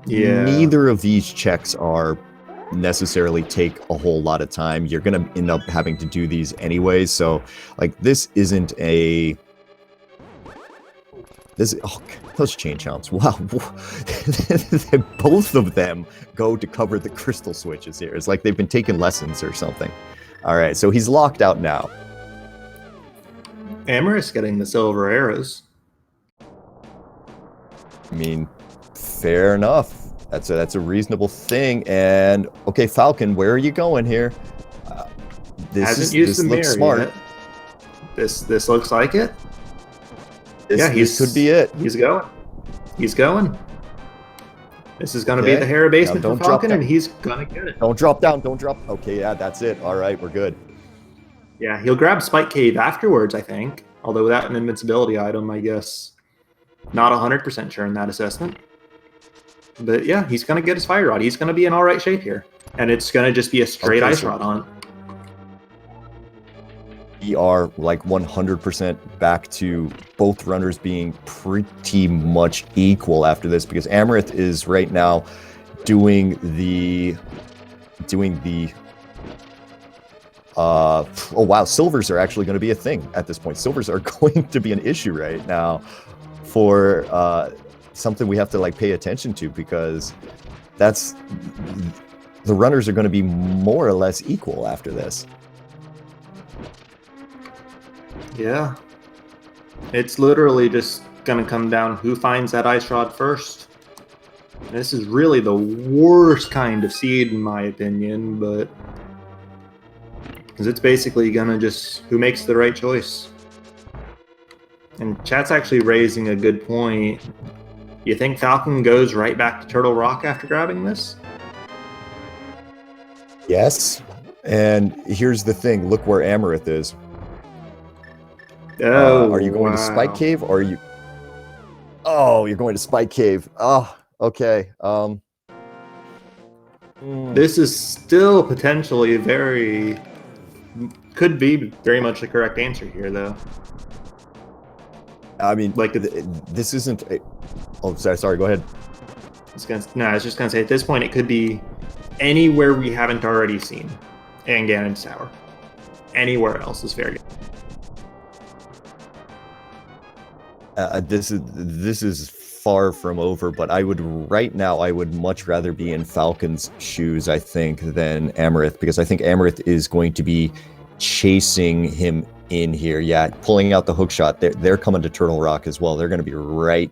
Neither of these checks are necessarily take a whole lot of time. You're gonna end up having to do these anyways, so like this isn't a... those Chain Chomps, wow. Both of them go to cover the crystal switches here. It's like they've been taking lessons or something. All right, so he's locked out now. Amarith's getting the silver arrows. I mean, fair enough. That's a reasonable thing. And okay, Falcon, where are you going here? This looks smart. Yet. This looks like it. This could be it. He's going. This is going to be the Hera basement for don't drop Falcon, down. and he's going to get it. Don't drop down. Don't drop. Okay, yeah, that's it. All right, we're good. Yeah, he'll grab Spike Cave afterwards, I think. Although without an invincibility item, I guess not 100% sure in that assessment. But yeah, he's going to get his Fire Rod. He's going to be in all right shape here. And it's going to just be a straight Ice Rod hunt. We are like 100% back to both runners being pretty much equal after this, because Amarith is right now doing the oh wow, silvers are actually going to be a thing at this point. Silvers are going to be an issue right now for something we have to like pay attention to, because that's the runners are going to be more or less equal after this. Yeah. It's literally just going to come down who finds that Ice Rod first. This is really the worst kind of seed, in my opinion, but because it's basically going to just who makes the right choice. And chat's actually raising a good point. You think Falcon goes right back to Turtle Rock after grabbing this? Yes. And here's the thing. Look where Amarith is. Oh, are you going to Spike Cave, or are you... Oh, you're going to Spike Cave. Oh, okay. This is still potentially could be very much the correct answer here, though. I mean, like this isn't a... Oh, sorry, go ahead. I was just gonna say, at this point, it could be anywhere we haven't already seen in Ganon's Tower. Anywhere else is fair game. This is far from over, but right now I would much rather be in Falcon's shoes, I think, than Amarith, because I think Amarith is going to be chasing him in here. Yeah, pulling out the hook shot. They're coming to Turtle Rock as well. They're going to be right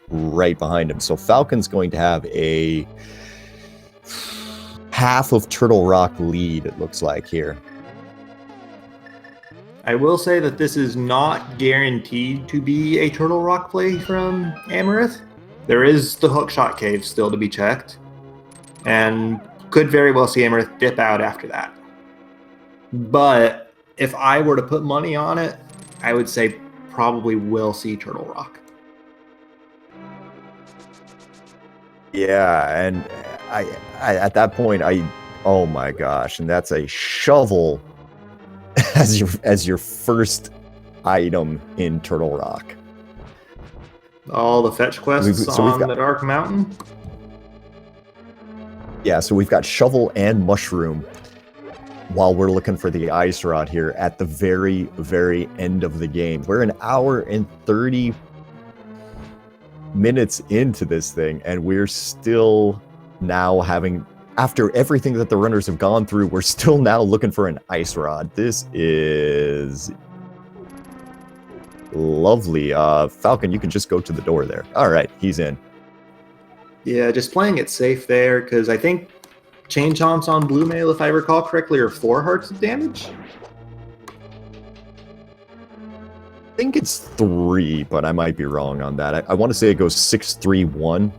behind him. So Falcon's going to have a half of Turtle Rock lead, it looks like here. I will say that this is not guaranteed to be a Turtle Rock play from Amarith. There is the hookshot cave still to be checked, and could very well see Amarith dip out after that. But if I were to put money on it, I would say probably will see Turtle Rock. Yeah, and I at that point, oh my gosh, and that's a shovel as your first item in Turtle Rock. All the fetch quests on the Dark Mountain? Yeah, so we've got shovel and mushroom while we're looking for the Ice Rod here at the very, very end of the game. We're an hour and 30 minutes into this thing, and we're still now having... After everything that the runners have gone through, we're still now looking for an Ice Rod. This is lovely. Falcon, you can just go to the door there. All right, he's in. Yeah, just playing it safe there, because I think Chain Chomps on Blue Mail, if I recall correctly, are 4 hearts of damage. I think it's 3, but I might be wrong on that. I want to say it goes 6, 3, 1.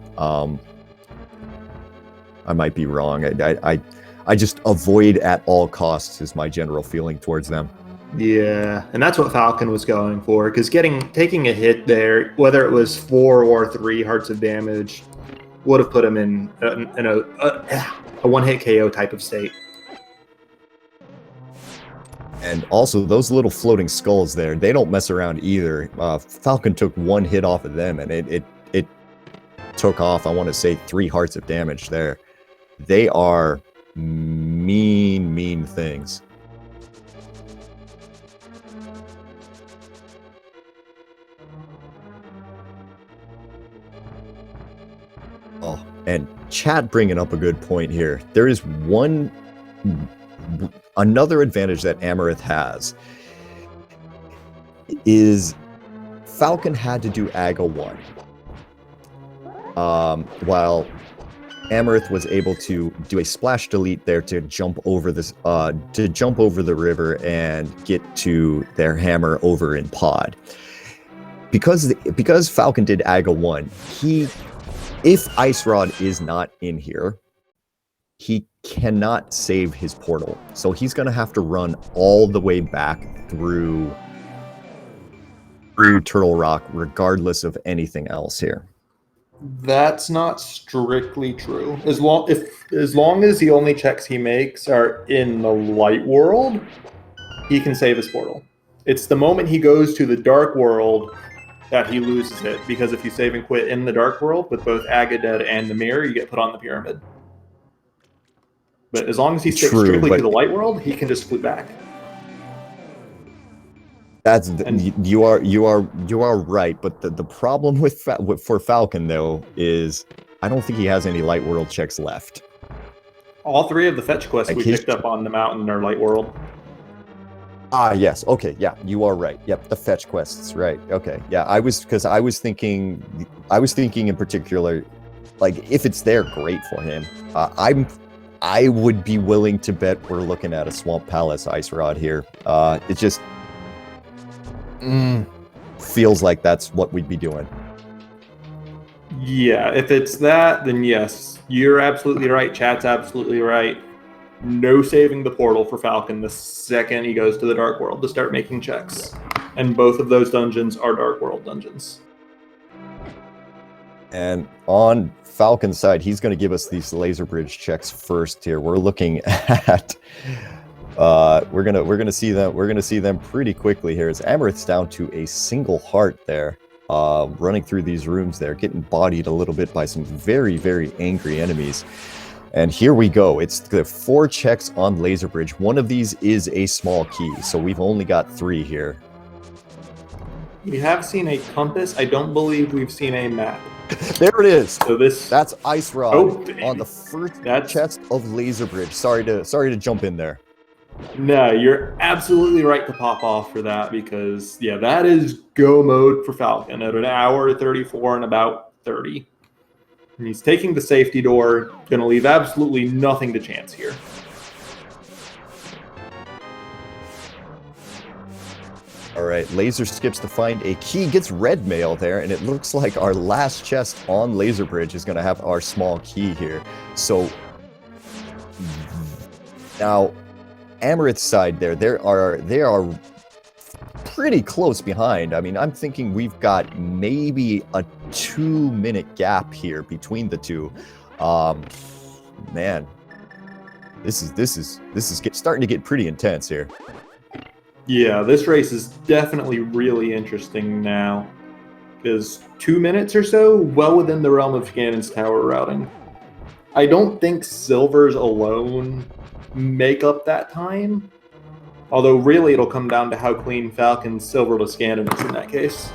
I might be wrong. I just avoid at all costs is my general feeling towards them. Yeah, and that's what Falcon was going for, because taking a hit there, whether it was 4 or 3 hearts of damage, would have put him in a one-hit KO type of state. And also, those little floating skulls there, they don't mess around either. Falcon took 1 hit off of them, and it took off, I want to say, 3 hearts of damage there. They are mean things. Oh, and Chad bringing up a good point here. There is another advantage that Amarith has is Falcon had to do AGA 1. While Amarith was able to do a splash delete there to jump over the river and get to their hammer over in pod. Because Falcon did AGA 1, he if Ice Rod is not in here, he cannot save his portal. So he's going to have to run all the way back through Turtle Rock, regardless of anything else here. That's not strictly true. As long as the only checks he makes are in the light world, he can save his portal. It's the moment he goes to the dark world that he loses it, because if you save and quit in the dark world with both Agaded and the mirror, you get put on the pyramid. But as long as he sticks strictly to the light world, he can just flip back. You are right, but the problem for Falcon though is I don't think he has any light world checks left. All 3 of the fetch quests we picked up on the mountain are light world. Ah, yes. Okay, yeah, you are right. Yep, the fetch quests, right? Okay, yeah. I was thinking in particular, like if it's there, great for him. I would be willing to bet we're looking at a Swamp Palace Ice Rod here. It just feels like that's what we'd be doing. Yeah, if it's that, then yes, you're absolutely right. Chat's absolutely right. No saving the portal for Falcon the second he goes to the Dark World to start making checks. And both of those dungeons are Dark World dungeons. And on Falcon's side, he's going to give us these laser bridge checks first here. We're looking at we're gonna see them pretty quickly here as Amarith's down to a single heart there, running through these rooms there, getting bodied a little bit by some very, very angry enemies. And here we go. It's the 4 checks on laser bridge. One of these is a small key, so we've only got 3 here. We have seen a compass. I don't believe we've seen a map. There it is. So that's Ice Rod on the first chest of laser bridge. Sorry to jump in there. No, you're absolutely right to pop off for that, because yeah, that is go mode for Falcon at 1 hour 34 and about 30. And he's taking the safety door, going to leave absolutely nothing to chance here. All right, laser skips to find a key, gets red mail there, and it looks like our last chest on laser bridge is going to have our small key here. So now Amarith's side there, they are pretty close behind. I mean, I'm thinking we've got maybe a 2-minute gap here between the two. Man, this is starting to get pretty intense here. Yeah, this race is definitely really interesting now, because 2 minutes or so, well within the realm of Ganon's tower routing. I don't think silvers alone make up that time. Although really it'll come down to how clean Falcon's silverless Ganon is in that case.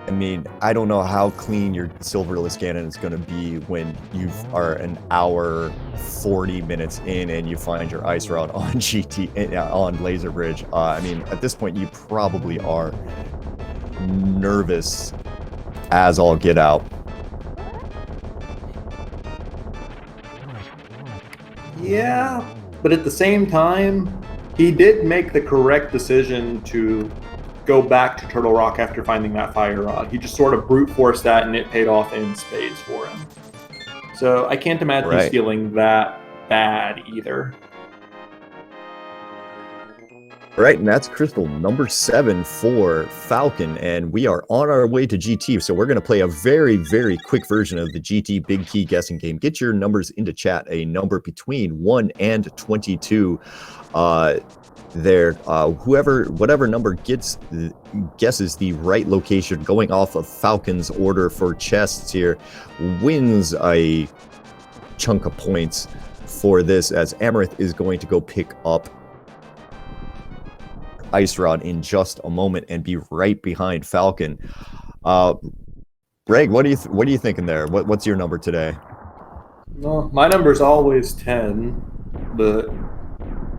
I mean, I don't know how clean your silverless Ganon is going to be when you are 1 hour 40 minutes in and you find your Ice Rod on on Laser Bridge. I mean, at this point you probably are nervous as all get out. Yeah, but at the same time, he did make the correct decision to go back to Turtle Rock after finding that fire rod. He just sort of brute forced that, and it paid off in spades for him. So I can't imagine he's feeling that bad either. Right, and that's crystal number 7 for Falcon, and we are on our way to GT, so we're going to play a very, very quick version of the GT Big Key guessing game. Get your numbers into chat, a number between 1 and 22. Whatever number guesses the right location going off of Falcon's order for chests here wins a chunk of points for this, as Amarith is going to go pick up Ice Rod in just a moment and be right behind Falcon. Greg, what are you thinking there? What's your number today? Well, my number's always 10, but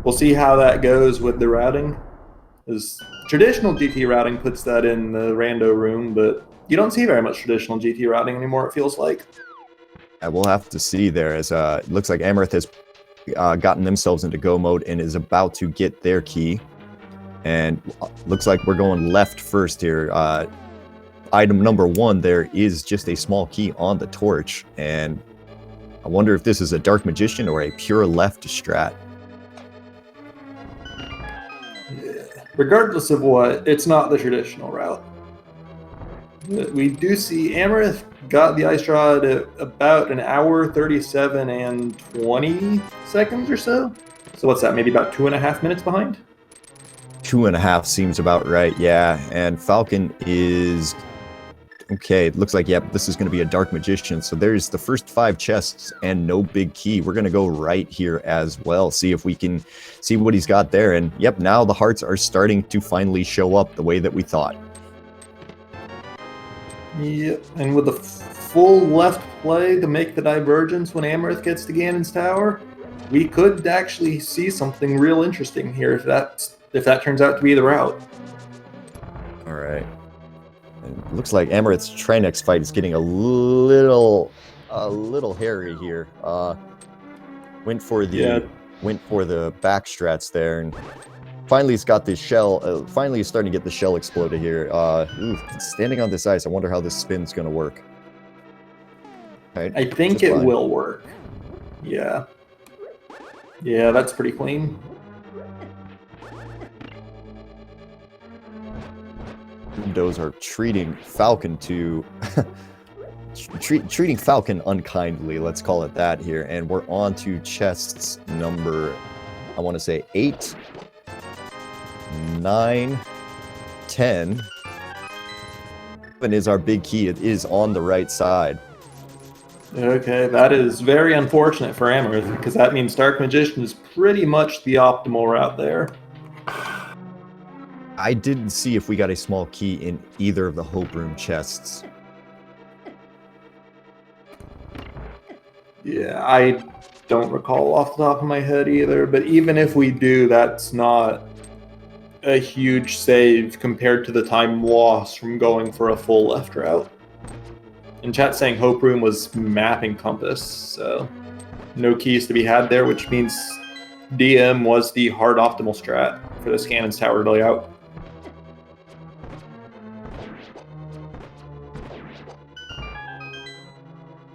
we'll see how that goes with the routing. As traditional GT routing puts that in the rando room, but you don't see very much traditional GT routing anymore, it feels like. Yeah, we'll have to see there, as it looks like Amarith has gotten themselves into go mode and is about to get their key. And looks like we're going left first here. item number 1 there is just a small key on the torch, and I wonder if this is a Dark Magician or a pure left strat. Regardless of what, it's not the traditional route. We do see Amarith got the Ice Rod at about an hour, 37 and 20 seconds or so. So what's that, maybe about 2.5 minutes behind? 2.5 seems about right, yeah. And Falcon is... Okay, it looks like, yep, this is going to be a Dark Magician. So there's the first 5 chests and no big key. We're going to go right here as well, see if we can see what he's got there. And yep, now the hearts are starting to finally show up the way that we thought. Yep, and with the full left play to make the divergence when Amarith gets to Ganon's Tower, we could actually see something real interesting here if that turns out to be the route. All right. And it looks like Amarith's Trinex fight is getting a little hairy here. Went for the back strats there, and finally he's got the shell. Finally he's starting to get the shell exploded here. Standing on this ice, I wonder how this spin's gonna work. Right, I think it will work. Yeah. Yeah, that's pretty clean. Windows are treating Falcon to treating Falcon unkindly, let's call it that here, and we're on to chests number, I want to say 8, 9, 10. And is our big key. It is on the right side. Okay, that is very unfortunate for Amarith, because that means Dark Magician is pretty much the optimal route there. I didn't see if we got a small key in either of the Hope Room chests. Yeah, I don't recall off the top of my head either, but even if we do, that's not a huge save compared to the time lost from going for a full left route. And chat saying Hope Room was mapping compass, so no keys to be had there, which means DM was the hard optimal strat for this Ganon's Tower layout.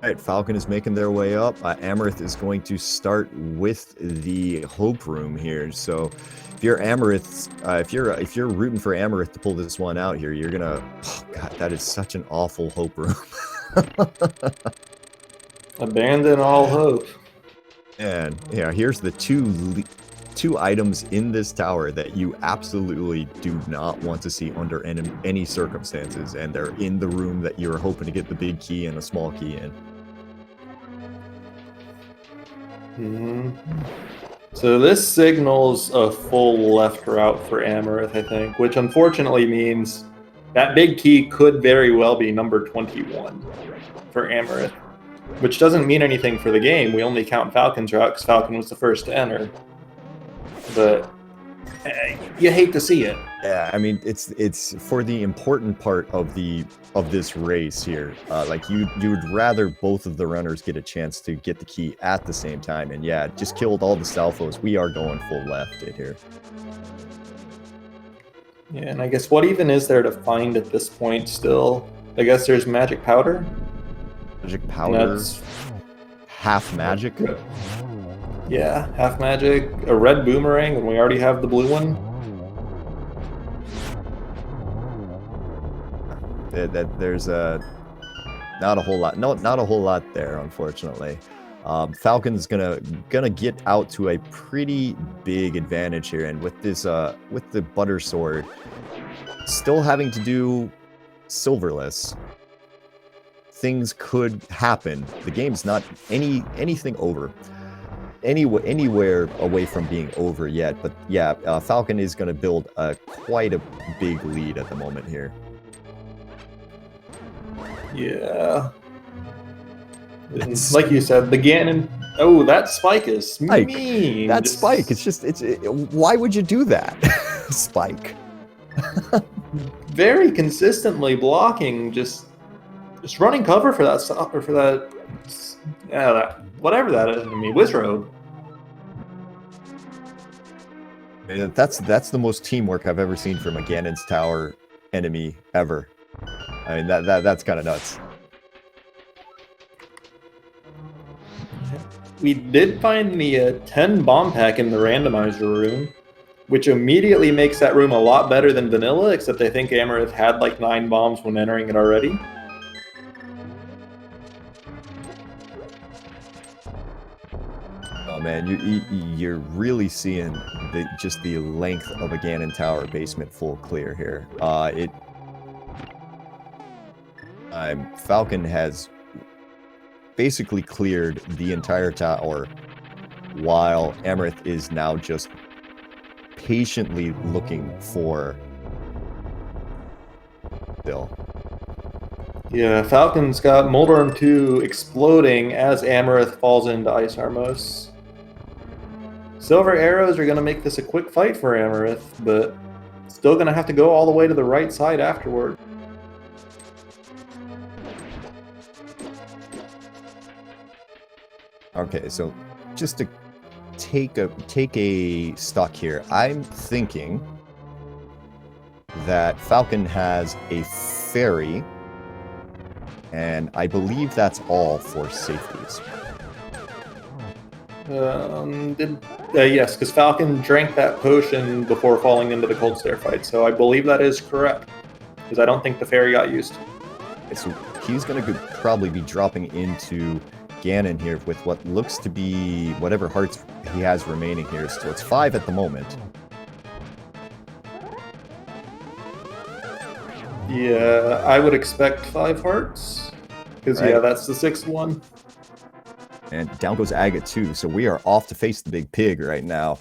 All right, Falcon is making their way up. Amarith is going to start with the Hope Room here. So if you're Amarith, if you're rooting for Amarith to pull this one out here, you're gonna. Oh God, that is such an awful Hope Room. Abandon all hope. And yeah, here's the two items in this tower that you absolutely do not want to see under any circumstances, and they're in the room that you're hoping to get the big key and a small key in. So this signals a full left route for Amarith, I think, which unfortunately means that big key could very well be number 21 for Amarith, which doesn't mean anything for the game. We only count Falcon's route because Falcon was the first to enter. But you hate to see it. Yeah, I mean, it's for the important part of this race here. Like you would rather both of the runners get a chance to get the key at the same time. And yeah, just killed all the Salfos. We are going full left in here. Yeah, and I guess what even is there to find at this point still? I guess there's magic powder. Magic powder. That's half magic. Yeah, half magic, a red boomerang when we already have the blue one. There's not a whole lot. No, not a whole lot there, unfortunately. Falcon's gonna get out to a pretty big advantage here, and with this with the butter sword still having to do silverless, things could happen. The game's not anything over. Anywhere away from being over yet, but yeah, Falcon is going to build quite a big lead at the moment here. Yeah. Like you said, the Ganon... Oh, that Spike is mean. That Spike, why would you do that? Spike. Very consistently blocking, just running cover for that stuff, or for that... Yeah, that... Whatever that is, Wizrobe. That's the most teamwork I've ever seen from a Ganon's Tower enemy ever. I mean, that's kind of nuts. We did find the 10 bomb pack in the randomizer room, which immediately makes that room a lot better than vanilla, except I think Amarith had like 9 bombs when entering it already. Oh man, you're really seeing just the length of a Ganon Tower basement full clear here. Falcon has basically cleared the entire tower, while Amarith is now just patiently looking for Bill. Yeah, Falcon's got Moldorm 2 exploding as Amarith falls into Ice Armos. Silver arrows are going to make this a quick fight for Amarith, but still going to have to go all the way to the right side afterward. Okay, so just to take a stock here, I'm thinking that Falcon has a fairy, and I believe that's all for safeties. Yes, because Falcon drank that potion before falling into the Cold Stare fight, so I believe that is correct, because I don't think the fairy got used. Okay, so he's going to probably be dropping into Ganon here with what looks to be whatever hearts he has remaining here, so it's 5 at the moment. Yeah, I would expect 5 hearts, because right. Yeah, that's the 6th one. And down goes Agate too, so we are off to face the big pig right now.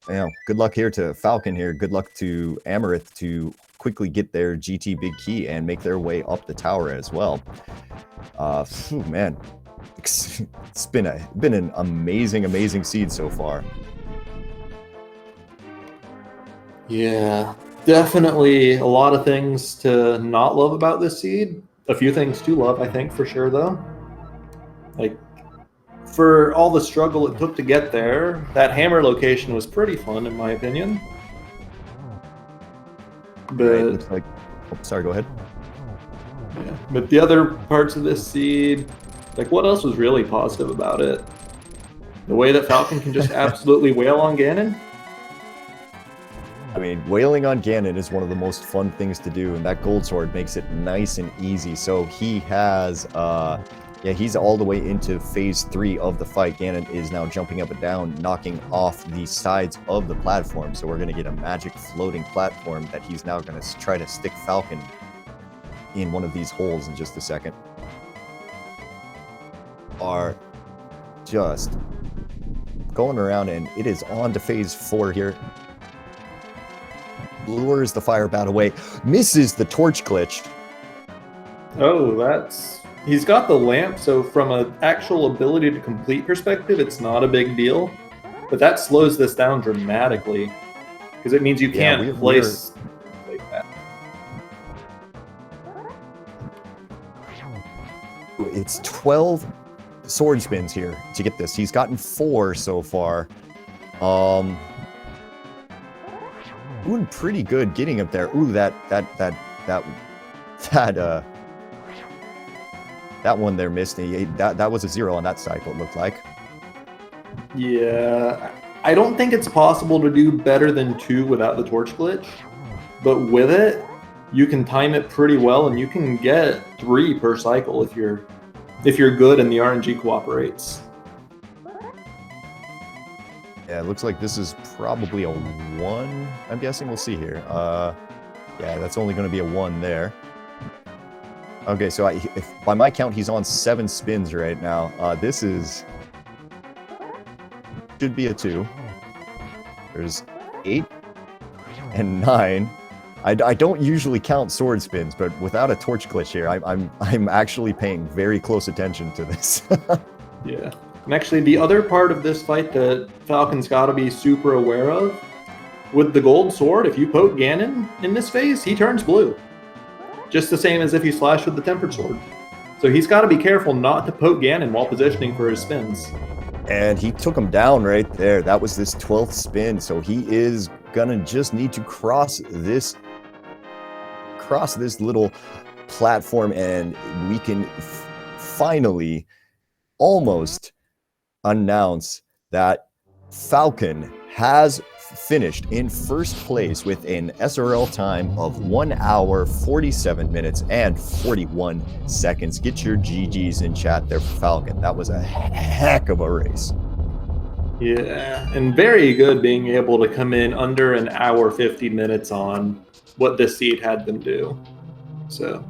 Good luck here to Falcon here. Good luck to Amarith to quickly get their GT big key and make their way up the tower as well. Man, it's been an amazing seed so far. Yeah, definitely a lot of things to not love about this seed. A few things to love, I think, for sure, though. Like, for all the struggle it took to get there, that hammer location was pretty fun, in my opinion. But right, looks like... Oh, sorry, go ahead. Yeah, but the other parts of this seed, like, what else was really positive about it? The way that Falcon can just absolutely wail on Ganon? I mean, wailing on Ganon is one of the most fun things to do, and that gold sword makes it nice and easy. So he has, he's all the way into phase 3 of the fight. Ganon is now jumping up and down, knocking off the sides of the platform. So we're going to get a magic floating platform that he's now going to try to stick Falcon in one of these holes in just a second. Are just going around, and it is on to phase 4 here. Lures the fire bat away, misses the torch glitch. Oh, he's got the lamp, so from an actual ability to complete perspective, it's not a big deal. But that slows this down dramatically, because it means you can't place like that. It's 12 sword spins here to get this. He's gotten 4 so far. Doing pretty good getting up there. Ooh, that one there missed. That was a 0 on that cycle, it looked like. Yeah, I don't think it's possible to do better than 2 without the torch glitch, but with it, you can time it pretty well, and you can get 3 per cycle if you're good and the RNG cooperates. Yeah, it looks like this is probably a 1, I'm guessing. We'll see here. Yeah, that's only going to be a 1 there. Okay, so if by my count, he's on 7 spins right now. This should be a 2. There's 8 and 9. I don't usually count sword spins, but without a torch glitch here, I'm actually paying very close attention to this. Yeah. And actually, the other part of this fight that Falcon's got to be super aware of, with the gold sword, if you poke Ganon in this phase, he turns blue. Just the same as if you slash with the tempered sword. So he's got to be careful not to poke Ganon while positioning for his spins. And he took him down right there. That was this 12th spin, so he is gonna just need to cross this across this little platform, and we can finally almost announce that Falcon has finished in first place with an SRL time of 1 hour, 47 minutes, and 41 seconds. Get your GGs in chat there for Falcon. That was a heck of a race. Yeah, and very good being able to come in under an hour 50 minutes on what this seed had them do. So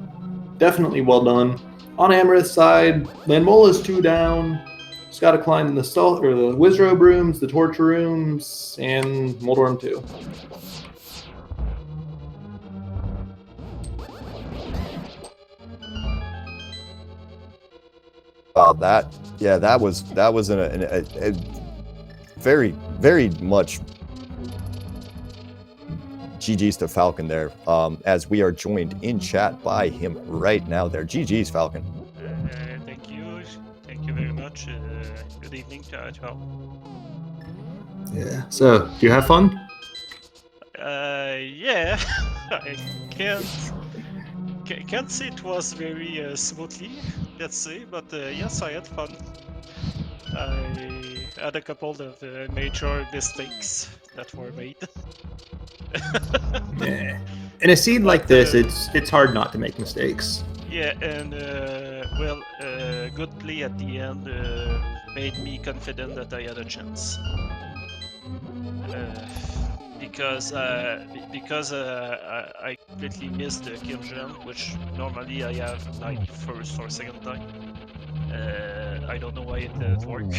definitely well done. On Amarith's side, Lanmola's 2 down. Just got to climb in the the Wizrobe rooms, the torture rooms, and Moldorm 2. That was a very, very much GG's to Falcon there, as we are joined in chat by him right now there. GG's, Falcon. Thank you very much. Good evening to all. Yeah. So, do you have fun? Yeah. I can't say it was very smoothly, let's say, but yes, I had fun. I had a couple of major mistakes that were made. Yeah. In a seed like this, it's hard not to make mistakes. Yeah, and good play at the end made me confident that I had a chance. Because I completely missed the kill gen, which normally I have like first or second time. I don't know why it didn't work,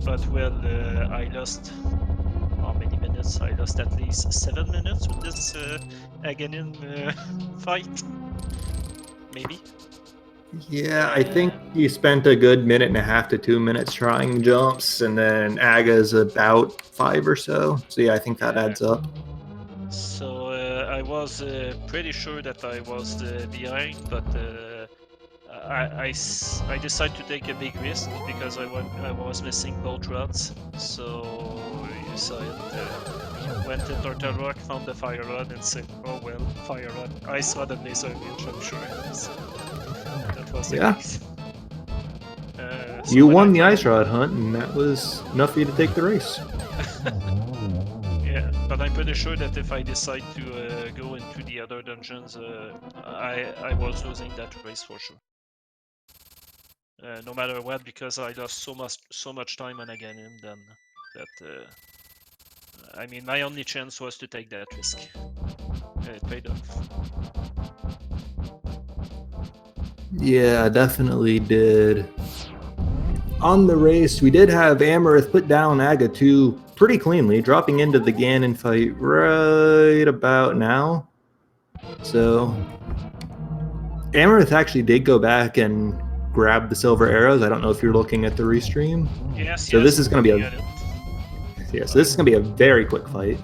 but I lost how many minutes? I lost at least 7 minutes with this Aganin fight, maybe. Yeah, I think you spent a good 1.5 to 2 minutes trying jumps, and then Aga's about 5 or so. So yeah, I think that adds up. So I was pretty sure that I was behind, but I decided to take a big risk because I was missing both rods. So you saw it. Went to Turtle Rock, found the fire rod, and said, "Oh well, fire rod, ice rod, and laser winch." I'm sure it was. That was the case. So you won the ice rod hunt, and that was enough for you to take the race. Yeah, but I'm pretty sure that if I decide to go into the other dungeons, I was losing that race for sure. No matter what, because I lost so much time on Aganin, then that I mean, my only chance was to take that risk. It paid off. Yeah, definitely did. On the race, we did have Amarith put down Aga 2 pretty cleanly, dropping into the Ganon fight right about now. So Amarith actually did go back and grab the silver arrows. I don't know if you're looking at the restream. Yes. So this is going to be this is going to be a very quick fight.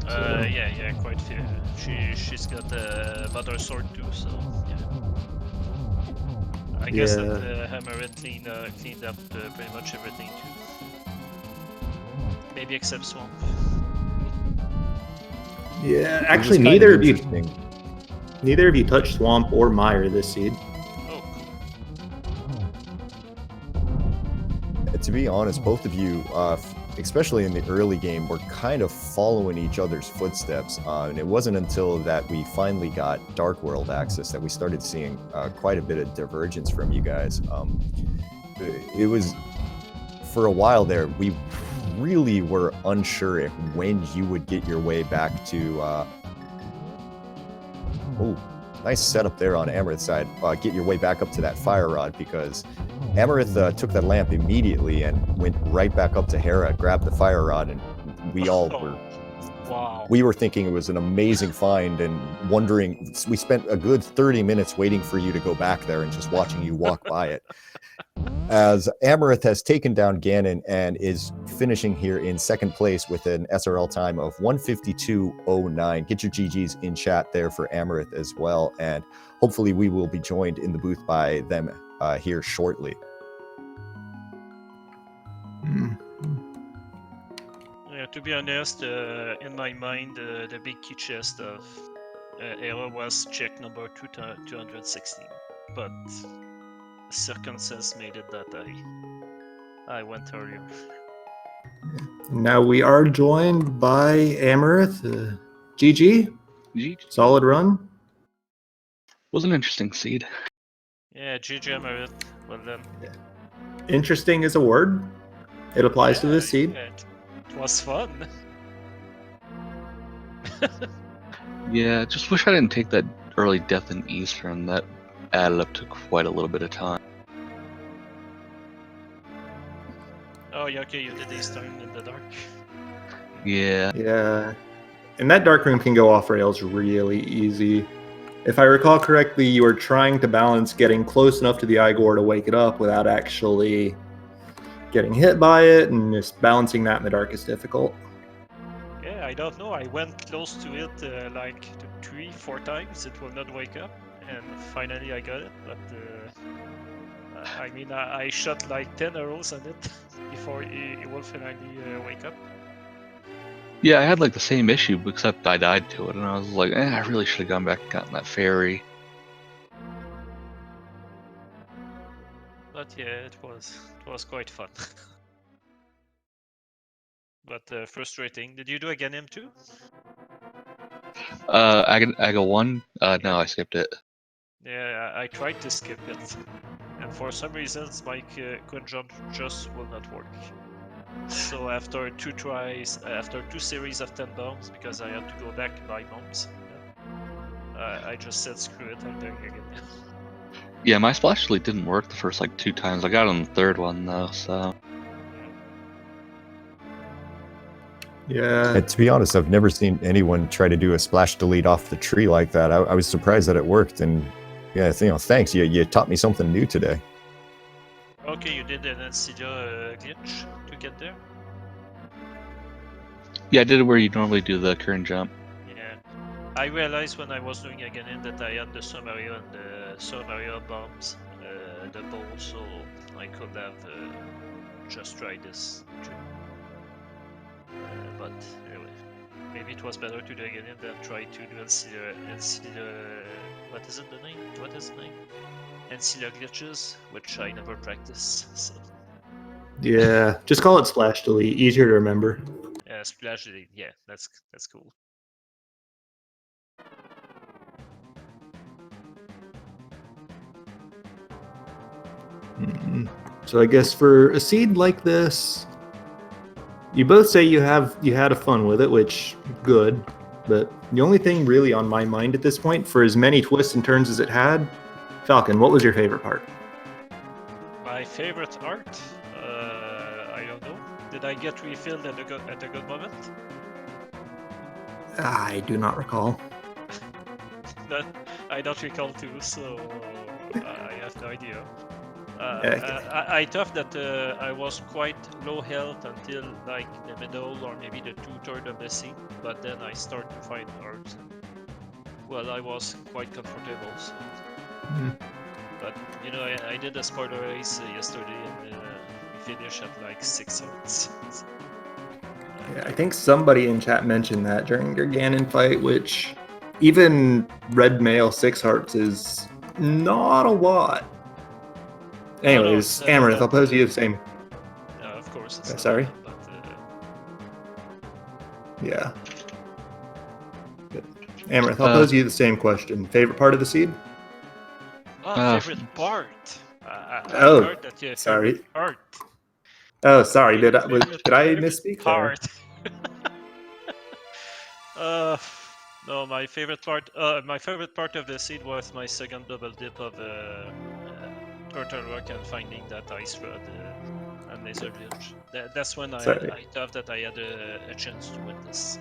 Yeah, quite fair. She's got a butter sword too, so yeah. I guess that Amarith cleaned up pretty much everything too. Maybe except Swamp. Yeah, actually neither of you touched Swamp or Mire this seed. Oh. To be honest, both of you, especially in the early game, were kind of following each other's footsteps. And it wasn't until that we finally got Dark World access that we started seeing quite a bit of divergence from you guys. It was, for a while there, we really were unsure if when you would get your way back to nice setup there on Amarith's side, get your way back up to that fire rod, because Amarith took that lamp immediately and went right back up to Hera, grabbed the fire rod, and we all we were thinking it was an amazing find and wondering. We spent a good 30 minutes waiting for you to go back there and just watching you walk by it. As Amarith has taken down Ganon and is finishing here in second place with an SRL time of 1:52.09. Get your GGs in chat there for Amarith as well, and hopefully we will be joined in the booth by them here shortly. Yeah, to be honest, in my mind, the big key chest of error was check number 216, but circumstance made it that I went earlier. Now we are joined by Amarith. GG. Solid run. Was an interesting seed. Yeah, GG Amarith. Well done. Interesting is a word. It applies to this seed. It was fun. Yeah, just wish I didn't take that early death in Eastern. That added up to quite a little bit of time. Oh, yeah, okay, you did Eastern in the dark. Yeah. Yeah. And that dark room can go off rails really easy. If I recall correctly, you were trying to balance getting close enough to the Igor to wake it up without actually getting hit by it, and just balancing that in the dark is difficult. Yeah, I don't know. I went close to it like 3-4 times. It will not wake up, and finally I got it. But I mean, I shot like 10 arrows on it before it will finally wake up. Yeah, I had like the same issue, except I died to it, and I was like, I really should have gone back and gotten that fairy. But yeah, it was quite fun. But frustrating. Did you do again M2? I 1? No, I skipped it. Yeah, I tried to skip it, and for some reasons my quick jump just will not work. So after 2 tries, after 2 series of 10 bombs, because I had to go back and buy bombs, I just said screw it, I'm doing it again. Yeah, my splash really didn't work the first like 2 times. I got it on the 3rd one though, so. Yeah. And to be honest, I've never seen anyone try to do a splash delete off the tree like that. I was surprised that it worked, and yeah, thanks. You taught me something new today. Okay, you did an Ancilia glitch to get there? Yeah, I did it where you normally do the current jump. Yeah. I realized when I was doing again in that I had the Somaria and the Somaria bombs, the bow, so I could have just tried this too. But anyway, maybe it was better to do again than try to do Ancilia, what is it the name? What is the name? Ancilia glitches, which I never practice, so. Yeah, just call it splash delete. Easier to remember. Splash delete, yeah, that's cool. So I guess for a seed like this, you both say you had a fun with it, which good. But the only thing really on my mind at this point, for as many twists and turns as it had, Falcon, what was your favorite part? My favorite art? I don't know. Did I get refilled at a good moment? I do not recall. That I don't recall too, so I have no idea. I thought that I was quite low health until like the middle or maybe the 2/3 of the scene, but then I started to find art. Well, I was quite comfortable. So. But you know, I did a spoiler race yesterday, and we finished at like 6 hearts. Yeah, I think somebody in chat mentioned that during your Ganon fight, which even red male 6 hearts is not a lot. Anyways, Amarith, I'll pose you the same. Of course. It's sorry. But, yeah. Good. Amarith, I'll pose you the same question. Favorite part of the seed? Favorite part. Oh, heard that you sorry. favorite part. Oh, sorry. Did I misspeak? Part. No, my favorite part. My favorite part of the seed was my second double dip of Turtle Rock and finding that ice rod and laser village. That's when I thought that I had a chance to win this.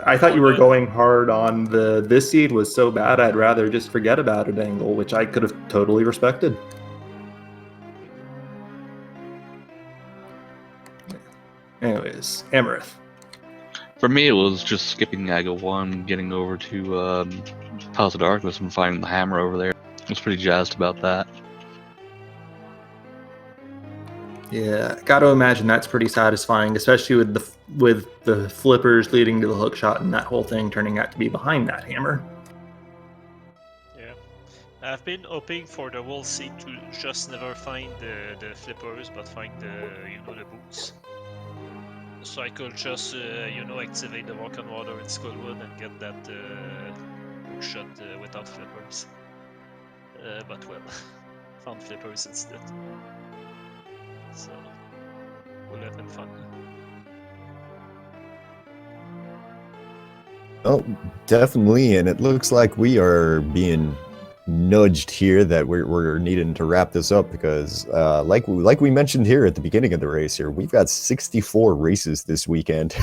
I thought you were going hard on this seed was so bad I'd rather just forget about it angle, which I could have totally respected. Anyways, Amarith. For me, it was just skipping Aga 1, getting over to House of Darkness and finding the hammer over there. I was pretty jazzed about that. Yeah, got to imagine that's pretty satisfying, especially with the flippers leading to the hook shot and that whole thing turning out to be behind that hammer. Yeah, I've been hoping for the whole seat to just never find the flippers, but find the boots. So I could just activate the walk on water in Skullwood and get that hook shot without flippers. But well, found flippers instead. So would have been fun. Oh, definitely, and it looks like we are being nudged here that we're needing to wrap this up because like we mentioned here at the beginning of the race here, we've got 64 races this weekend.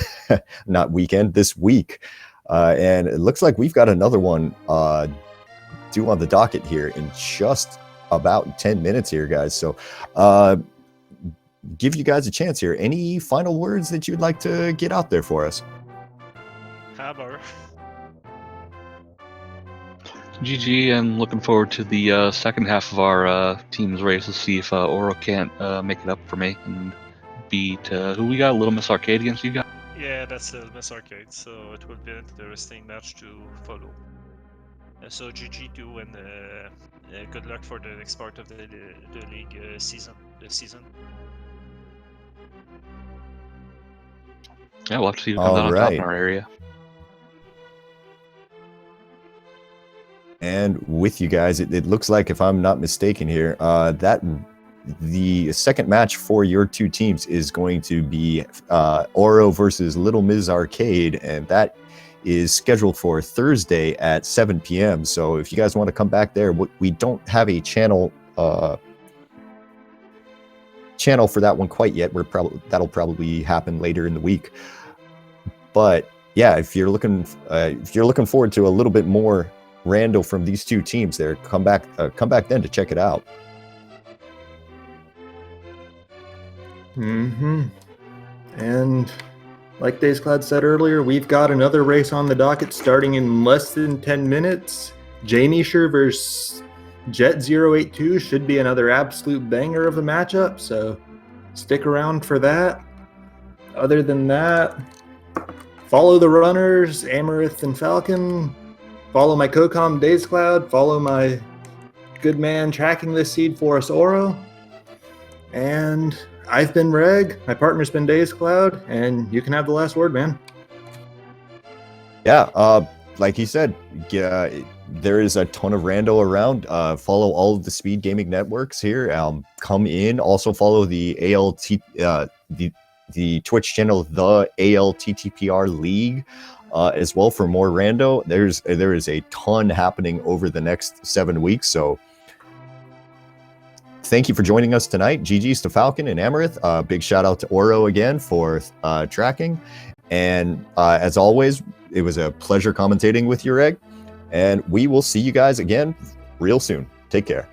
This week, and it looks like we've got another one due on the docket here in just about 10 minutes here, guys. So give you guys a chance here. Any final words that you'd like to get out there for us? Hammer. GG, and looking forward to the second half of our team's race to see if Oro can't make it up for me and beat who we got, Little Miss Arcade against you guys. Yeah, that's Little Miss Arcade, so it will be an interesting match to follow. So GG too, and good luck for the next part of the league season. Yeah, we'll have to see who comes out on top in our area. And with you guys, it looks like, if I'm not mistaken here, that the second match for your two teams is going to be Oro versus Little Miss Arcade, and that is scheduled for Thursday at 7 p.m. So if you guys want to come back there, we don't have a channel for that one quite yet. That'll probably happen later in the week. But yeah, if you're looking forward to a little bit more rando from these two teams there, come back then to check it out. And like DazeCloud said earlier, we've got another race on the docket starting in less than 10 minutes. Janisher versus Jet082 should be another absolute banger of a matchup, so stick around for that. Other than that, follow the runners, Amarith and Falcon. Follow my co-com DazeCloud. Follow my good man tracking this seed for us, Oro. And I've been Reg. My partner's been DazeCloud, and you can have the last word, man. Yeah, like he said, there is a ton of rando around. Follow all of the speed gaming networks here. Come in. Also follow the the Twitch channel, the ALTTPR League. As well for more rando. There is a ton happening over the next 7 weeks. So thank you for joining us tonight. GG's to Falcon and Amarith. Big shout out to Oro again for tracking. And as always, it was a pleasure commentating with you, Reg. And we will see you guys again real soon. Take care.